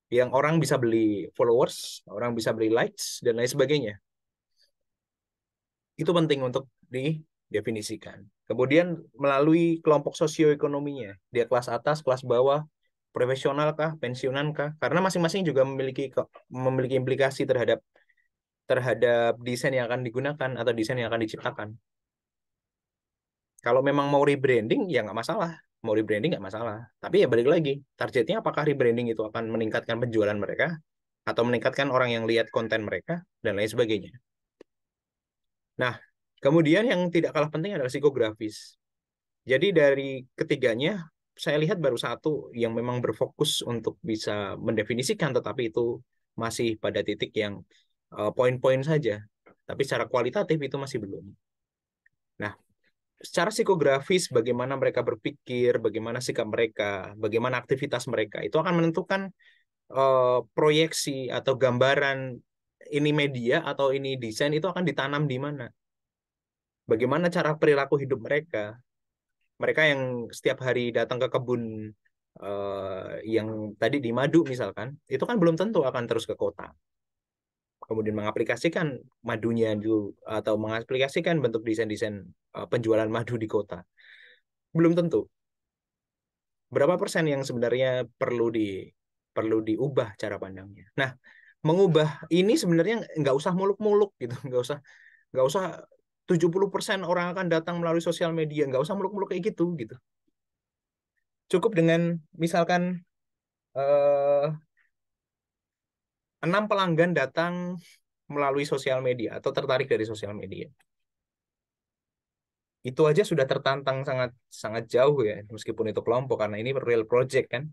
Yang orang bisa beli followers, orang bisa beli likes, dan lain sebagainya. Itu penting untuk didefinisikan. Kemudian melalui kelompok sosioekonominya, dia kelas atas, kelas bawah, profesional kah, pensiunan kah? Karena masing-masing juga memiliki implikasi terhadap desain yang akan digunakan atau desain yang akan diciptakan. Kalau memang mau rebranding, ya nggak masalah. Mau rebranding nggak masalah. Tapi ya balik lagi, targetnya apakah rebranding itu akan meningkatkan penjualan mereka, atau meningkatkan orang yang lihat konten mereka, dan lain sebagainya. Nah, kemudian yang tidak kalah penting adalah psikografis. Jadi dari ketiganya, saya lihat baru satu yang memang berfokus untuk bisa mendefinisikan, tetapi itu masih pada titik yang poin-poin saja. Tapi secara kualitatif itu masih belum. Nah, secara psikografis bagaimana mereka berpikir, bagaimana sikap mereka, bagaimana aktivitas mereka, itu akan menentukan proyeksi atau gambaran ini media atau ini desain itu akan ditanam di mana. Bagaimana cara perilaku hidup mereka. Mereka yang setiap hari datang ke kebun yang tadi di madu misalkan, itu kan belum tentu akan terus ke kota. Kemudian mengaplikasikan madunya dulu atau mengaplikasikan bentuk desain-desain penjualan madu di kota. Belum tentu. Berapa persen yang sebenarnya perlu diubah cara pandangnya. Nah, mengubah ini sebenarnya nggak usah muluk-muluk gitu, nggak usah 70% orang akan datang melalui sosial media, nggak usah muluk-muluk kayak gitu gitu. Cukup dengan misalkan 6 pelanggan datang melalui sosial media atau tertarik dari sosial media. Itu aja sudah tertantang sangat sangat jauh ya, meskipun itu kelompok, karena ini real project kan,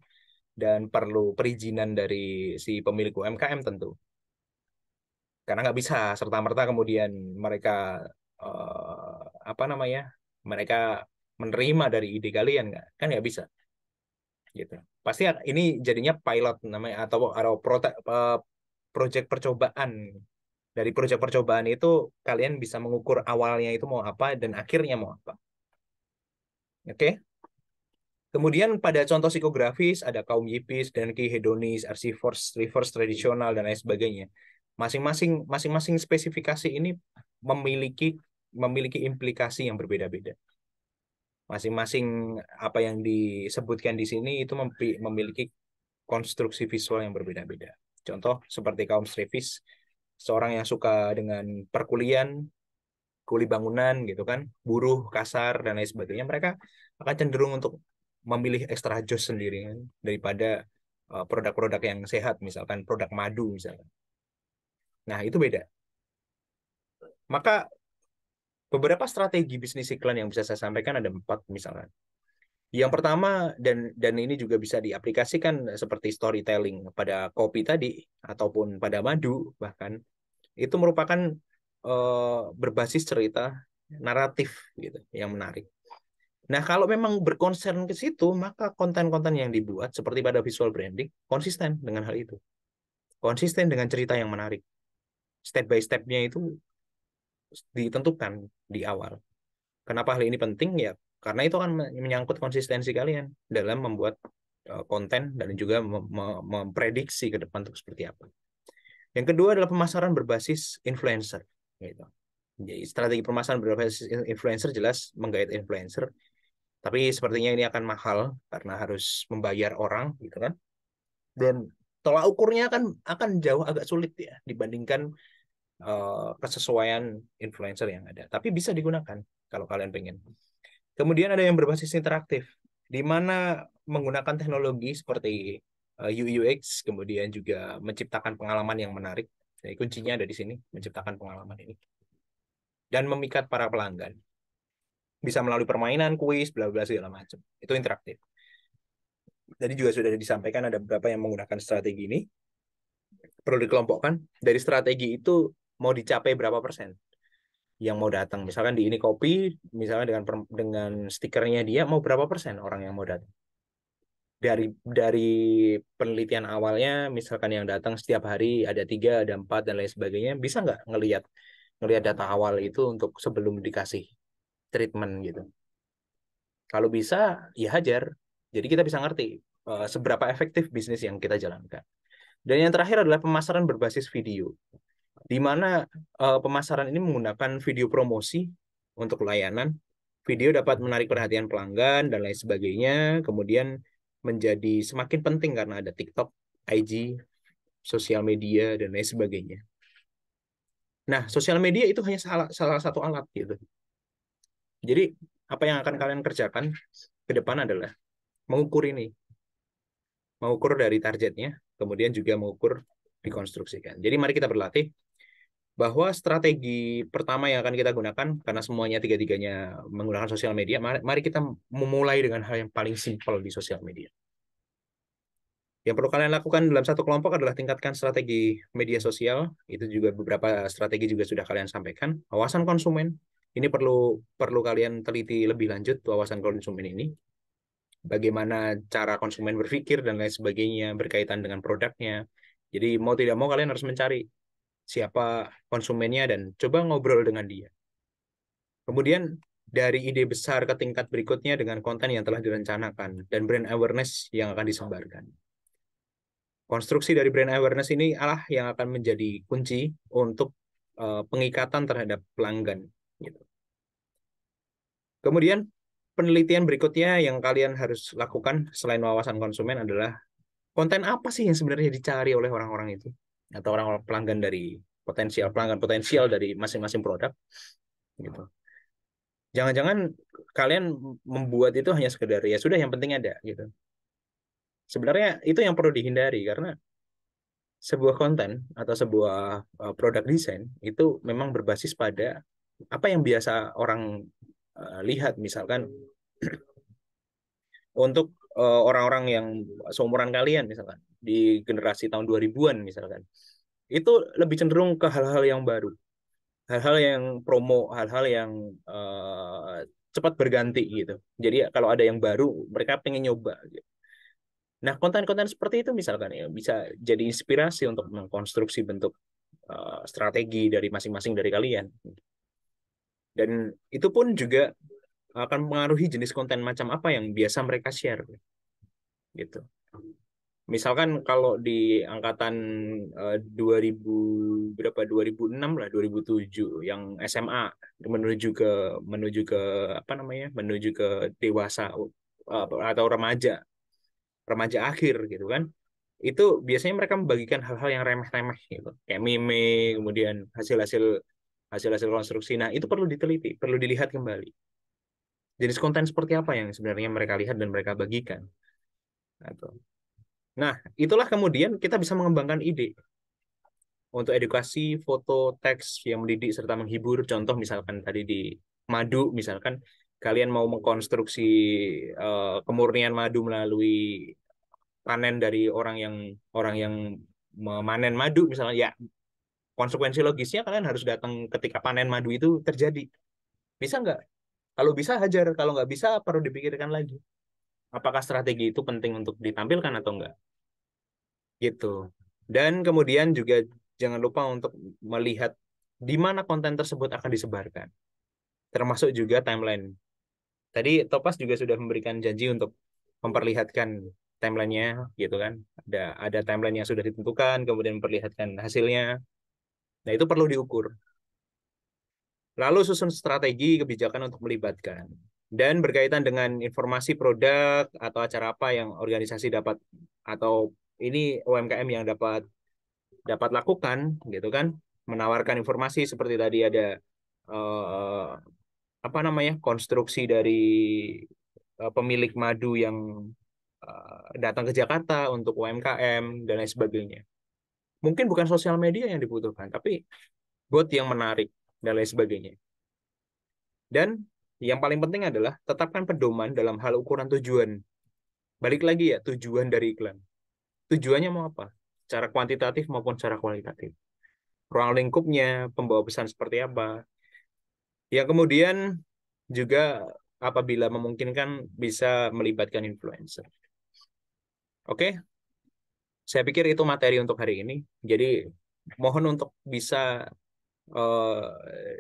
dan perlu perizinan dari si pemilik UMKM tentu. Karena nggak bisa serta-merta kemudian mereka apa namanya, mereka menerima dari ide kalian, kan nggak bisa gitu. Pasti ini jadinya pilot namanya, atau project percobaan. Dari proyek percobaan itu kalian bisa mengukur awalnya itu mau apa dan akhirnya mau apa. Oke? Kemudian pada contoh psikografis ada kaum yipis, danki, hedonis, arsivores, reverse tradisional dan lain sebagainya. Masing-masing spesifikasi ini memiliki implikasi yang berbeda-beda. Masing-masing apa yang disebutkan di sini itu memiliki konstruksi visual yang berbeda-beda. Contoh seperti kaum strevis, seorang yang suka dengan perkulian, kuli bangunan gitu kan, buruh, kasar dan lain sebagainya, mereka akan cenderung untuk memilih extra joss sendiri kan, daripada produk-produk yang sehat, misalkan produk madu misalkan. Nah, itu beda. Maka beberapa strategi bisnis iklan yang bisa saya sampaikan ada 4 misalkan. Yang pertama, dan ini juga bisa diaplikasikan seperti storytelling pada kopi tadi ataupun pada madu bahkan, itu merupakan berbasis cerita naratif gitu yang menarik. Nah, kalau memang berkonsen ke situ, maka konten-konten yang dibuat seperti pada visual branding konsisten dengan hal itu. Konsisten dengan cerita yang menarik. Step by step-nya itu ditentukan di awal. Kenapa hal ini penting? Ya, karena itu akan menyangkut konsistensi kalian dalam membuat konten dan juga memprediksi ke depan untuk seperti apa. Yang kedua adalah pemasaran berbasis influencer. Gitu. Jadi strategi pemasaran berbasis influencer jelas menggait influencer, tapi sepertinya ini akan mahal karena harus membayar orang, gitu kan? Dan tolak ukurnya akan jauh agak sulit ya dibandingkan kesesuaian influencer yang ada. Tapi bisa digunakan kalau kalian pengen. Kemudian ada yang berbasis interaktif, di mana menggunakan teknologi seperti UX, kemudian juga menciptakan pengalaman yang menarik. Jadi kuncinya ada di sini, menciptakan pengalaman ini. Dan memikat para pelanggan. Bisa melalui permainan, kuis, bla bla segala macam. Itu interaktif. Tadi juga sudah disampaikan ada beberapa yang menggunakan strategi ini. Perlu dikelompokkan. Dari strategi itu mau dicapai berapa persen yang mau datang. Misalkan di ini kopi, misalnya dengan stikernya dia mau berapa persen orang yang mau datang. Dari penelitian awalnya, misalkan yang datang setiap hari ada 3, ada 4 dan lain sebagainya, bisa nggak ngelihat data awal itu untuk sebelum dikasih treatment gitu. Kalau bisa, ya hajar. Jadi kita bisa ngerti seberapa efektif bisnis yang kita jalankan. Dan yang terakhir adalah pemasaran berbasis video, di mana pemasaran ini menggunakan video promosi untuk layanan. Video dapat menarik perhatian pelanggan dan lain sebagainya. Kemudian menjadi semakin penting karena ada TikTok, IG, sosial media, dan lain sebagainya. Nah, sosial media itu hanya salah satu alat gitu. Jadi, apa yang akan kalian kerjakan ke depan adalah mengukur ini. Mengukur dari targetnya, kemudian juga mengukur dikonstruksikan. Jadi, mari kita berlatih bahwa strategi pertama yang akan kita gunakan, karena semuanya tiga-tiganya menggunakan sosial media, mari kita memulai dengan hal yang paling simpel di sosial media. Yang perlu kalian lakukan dalam satu kelompok adalah tingkatkan strategi media sosial. Itu juga beberapa strategi juga sudah kalian sampaikan. Wawasan konsumen, Ini perlu kalian teliti lebih lanjut wawasan konsumen ini. Bagaimana cara konsumen berpikir dan lain sebagainya berkaitan dengan produknya. Jadi mau tidak mau kalian harus mencari siapa konsumennya dan coba ngobrol dengan dia. Kemudian dari ide besar ke tingkat berikutnya dengan konten yang telah direncanakan dan brand awareness yang akan disebarkan. Konstruksi dari brand awareness ini yang akan menjadi kunci untuk pengikatan terhadap pelanggan. Gitu. Kemudian penelitian berikutnya yang kalian harus lakukan selain wawasan konsumen adalah konten apa sih yang sebenarnya dicari oleh orang-orang itu atau orang-orang pelanggan dari pelanggan potensial dari masing-masing produk. Gitu. Jangan-jangan kalian membuat itu hanya sekedar ya sudah yang penting ada gitu. Sebenarnya itu yang perlu dihindari karena sebuah konten atau sebuah produk desain itu memang berbasis pada apa yang biasa orang lihat. Misalkan untuk orang-orang yang seumuran kalian misalkan di generasi tahun 2000-an misalkan itu lebih cenderung ke hal-hal yang baru, hal-hal yang promo, hal-hal yang cepat berganti gitu. Jadi kalau ada yang baru mereka pengen nyoba gitu. Nah, konten-konten seperti itu misalkan ya bisa jadi inspirasi untuk mengkonstruksi bentuk strategi dari masing-masing dari kalian. Dan itu pun juga akan mengaruhi jenis konten macam apa yang biasa mereka share. Gitu. Misalkan kalau di angkatan 2000 berapa 2006 lah 2007 yang SMA menuju ke apa namanya? Menuju ke dewasa atau remaja akhir gitu kan. Itu biasanya mereka membagikan hal-hal yang remeh-remeh gitu. Kayak meme, kemudian hasil-hasil konstruksi. Nah, itu perlu diteliti, perlu dilihat kembali. Jenis konten seperti apa yang sebenarnya mereka lihat dan mereka bagikan. Nah, itulah kemudian kita bisa mengembangkan ide untuk edukasi, foto, teks yang mendidik serta menghibur. Contoh misalkan tadi di madu, misalkan kalian mau mengkonstruksi kemurnian madu melalui panen dari orang yang memanen madu misalnya, ya konsekuensi logisnya kalian harus datang ketika panen madu itu terjadi. Bisa nggak? Kalau bisa hajar, kalau nggak bisa perlu dipikirkan lagi. Apakah strategi itu penting untuk ditampilkan atau enggak? Gitu. Dan kemudian juga jangan lupa untuk melihat di mana konten tersebut akan disebarkan. Termasuk juga timeline. Tadi Topas juga sudah memberikan janji untuk memperlihatkan timelinenya, gitu kan. Ada timeline yang sudah ditentukan, kemudian memperlihatkan hasilnya. Nah, itu perlu diukur. Lalu susun strategi kebijakan untuk melibatkan. Dan berkaitan dengan informasi produk atau acara apa yang organisasi dapat atau ini UMKM yang dapat lakukan gitu kan, menawarkan informasi seperti tadi ada apa namanya konstruksi dari pemilik madu yang datang ke Jakarta untuk UMKM dan lain sebagainya. Mungkin bukan sosial media yang dibutuhkan, tapi bot yang menarik dan lain sebagainya. Dan yang paling penting adalah tetapkan pedoman dalam hal ukuran tujuan. Balik lagi ya, tujuan dari iklan. Tujuannya mau apa? Secara kuantitatif maupun secara kualitatif. Ruang lingkupnya, pembawa pesan seperti apa. Yang kemudian juga apabila memungkinkan bisa melibatkan influencer. Oke, saya pikir itu materi untuk hari ini. Jadi mohon untuk bisa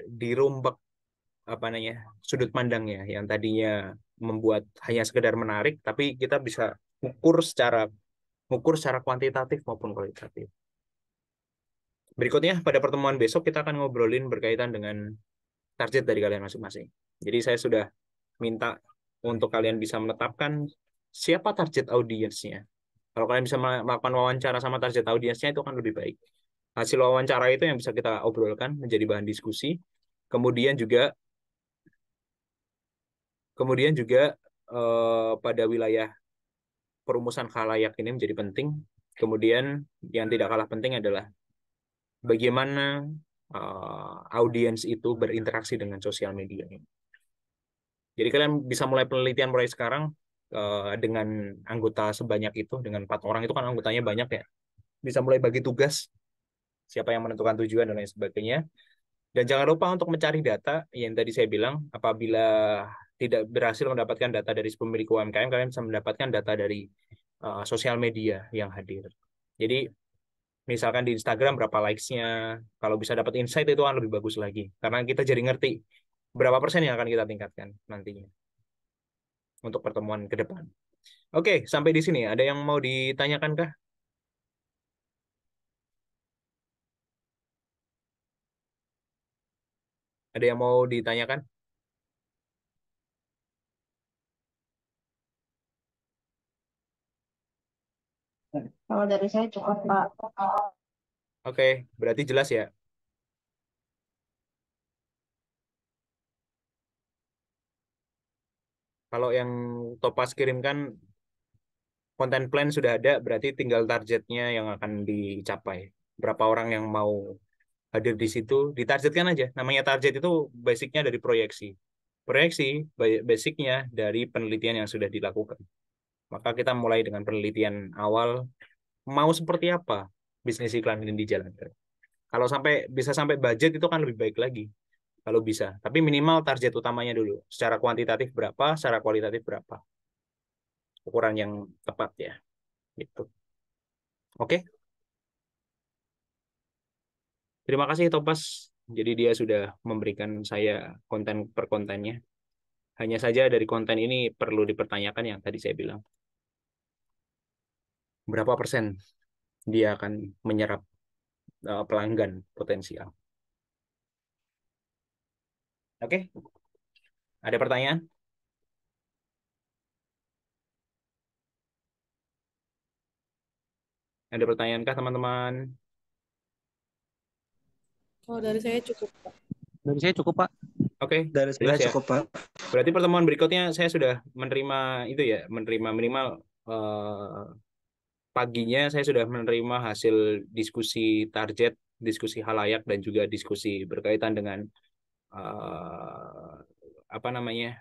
dirombak apa namanya sudut pandangnya yang tadinya membuat hanya sekedar menarik, tapi kita bisa ukur secara kuantitatif maupun kualitatif. Berikutnya pada pertemuan besok kita akan ngobrolin berkaitan dengan target dari kalian masing-masing. Jadi saya sudah minta untuk kalian bisa menetapkan siapa target audiensnya. Kalau kalian bisa melakukan wawancara sama target audiensnya itu akan lebih baik. Hasil wawancara itu yang bisa kita obrolkan menjadi bahan diskusi. Kemudian juga pada wilayah perumusan khalayak ini menjadi penting. Kemudian yang tidak kalah penting adalah bagaimana audiens itu berinteraksi dengan sosial media. Jadi kalian bisa mulai penelitian mulai sekarang dengan anggota sebanyak itu, dengan 4 orang itu kan anggotanya banyak ya. Bisa mulai bagi tugas, siapa yang menentukan tujuan dan lain sebagainya. Dan jangan lupa untuk mencari data yang tadi saya bilang, apabila tidak berhasil mendapatkan data dari pemilik UMKM, kalian bisa mendapatkan data dari sosial media yang hadir. Jadi misalkan di Instagram berapa likes-nya, kalau bisa dapat insight itu akan lebih bagus lagi. Karena kita jadi ngerti berapa persen yang akan kita tingkatkan nantinya untuk pertemuan ke depan. Oke, sampai di sini. Ada yang mau ditanyakan kah? Ada yang mau ditanyakan? Kalau dari saya cukup, Pak. Oke, berarti jelas ya. Kalau yang Topas kirimkan konten plan sudah ada, berarti tinggal targetnya yang akan dicapai. Berapa orang yang mau hadir di situ, ditargetkan aja. Namanya target itu basicnya dari proyeksi. Proyeksi basicnya dari penelitian yang sudah dilakukan. Maka kita mulai dengan penelitian awal, mau seperti apa bisnis iklan ini dijalankan. Kalau bisa sampai budget itu kan lebih baik lagi. Kalau bisa. Tapi minimal target utamanya dulu. Secara kuantitatif berapa, secara kualitatif berapa. Ukuran yang tepat ya. Gitu. Oke. Terima kasih Topas. Jadi dia sudah memberikan saya konten per kontennya. Hanya saja dari konten ini perlu dipertanyakan yang tadi saya bilang. Berapa persen dia akan menyerap pelanggan potensial. Oke, ada pertanyaan? Ada pertanyaan kah teman-teman? Kalau dari saya cukup, Pak. Dari saya cukup, Pak. Oke, Dari saya jelas ya. cukup, Pak. Berarti pertemuan berikutnya saya sudah menerima itu ya, menerima minimal paginya saya sudah menerima hasil diskusi target, diskusi halayak dan juga diskusi berkaitan dengan apa namanya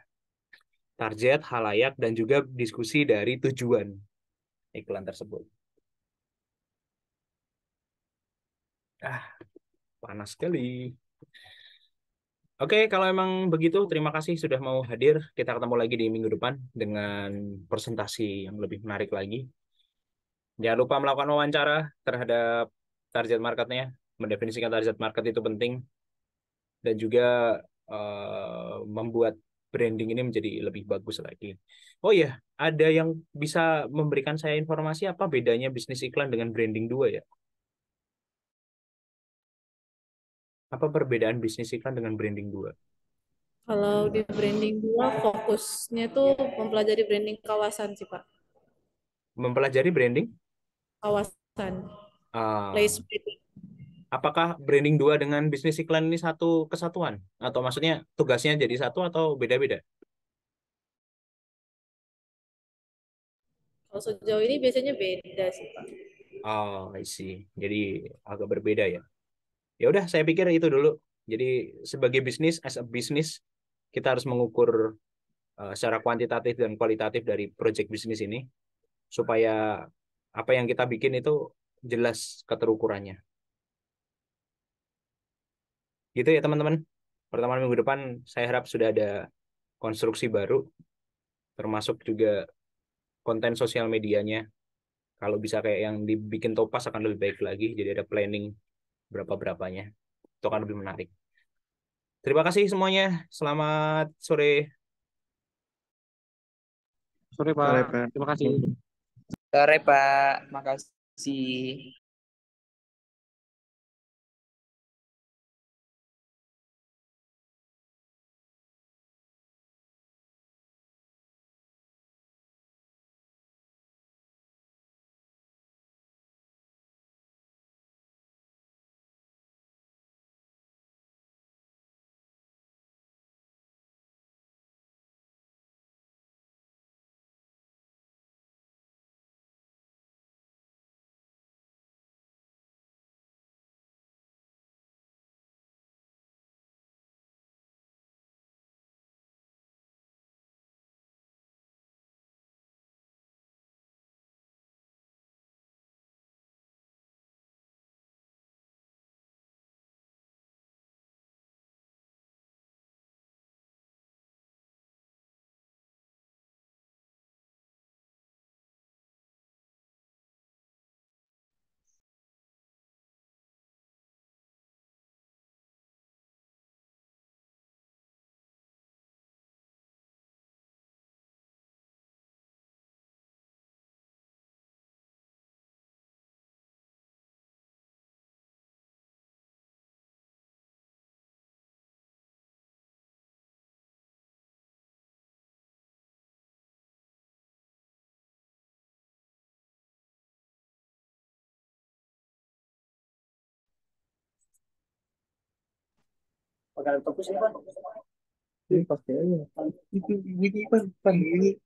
target, halayak dan juga diskusi dari tujuan iklan tersebut. Panas sekali. Oke, kalau emang begitu, terima kasih sudah mau hadir. Kita ketemu lagi di minggu depan dengan presentasi yang lebih menarik lagi. Jangan lupa melakukan wawancara terhadap target marketnya. Mendefinisikan target market itu penting. Dan juga membuat branding ini menjadi lebih bagus lagi. Oh iya, ada yang bisa memberikan saya informasi apa bedanya bisnis iklan dengan branding dua ya? Apa perbedaan bisnis iklan dengan branding dua? Kalau di branding 2, fokusnya tuh mempelajari branding kawasan sih, Pak. Mempelajari branding? Kawasan. Ah, Placement. apakah branding dua dengan bisnis iklan ini satu kesatuan? Atau maksudnya tugasnya jadi satu atau beda-beda? Kalau sejauh ini biasanya beda sih, Pak. Oh, I see. Jadi agak berbeda ya. Ya udah, saya pikir itu dulu. Jadi sebagai bisnis, as a business, kita harus mengukur secara kuantitatif dan kualitatif dari project bisnis ini supaya apa yang kita bikin itu jelas keterukurannya. Gitu ya teman-teman. Pertemuan minggu depan saya harap sudah ada konstruksi baru, termasuk juga konten sosial medianya. Kalau bisa kayak yang dibikin Topas akan lebih baik lagi. Jadi ada planning berapa-berapanya. Itu akan lebih menarik. Terima kasih semuanya. Selamat sore. Sore, Pak. Sore, Pak. Terima kasih. Sore Pak, makasih. Ini pasti aja. Ini, Pan, ini.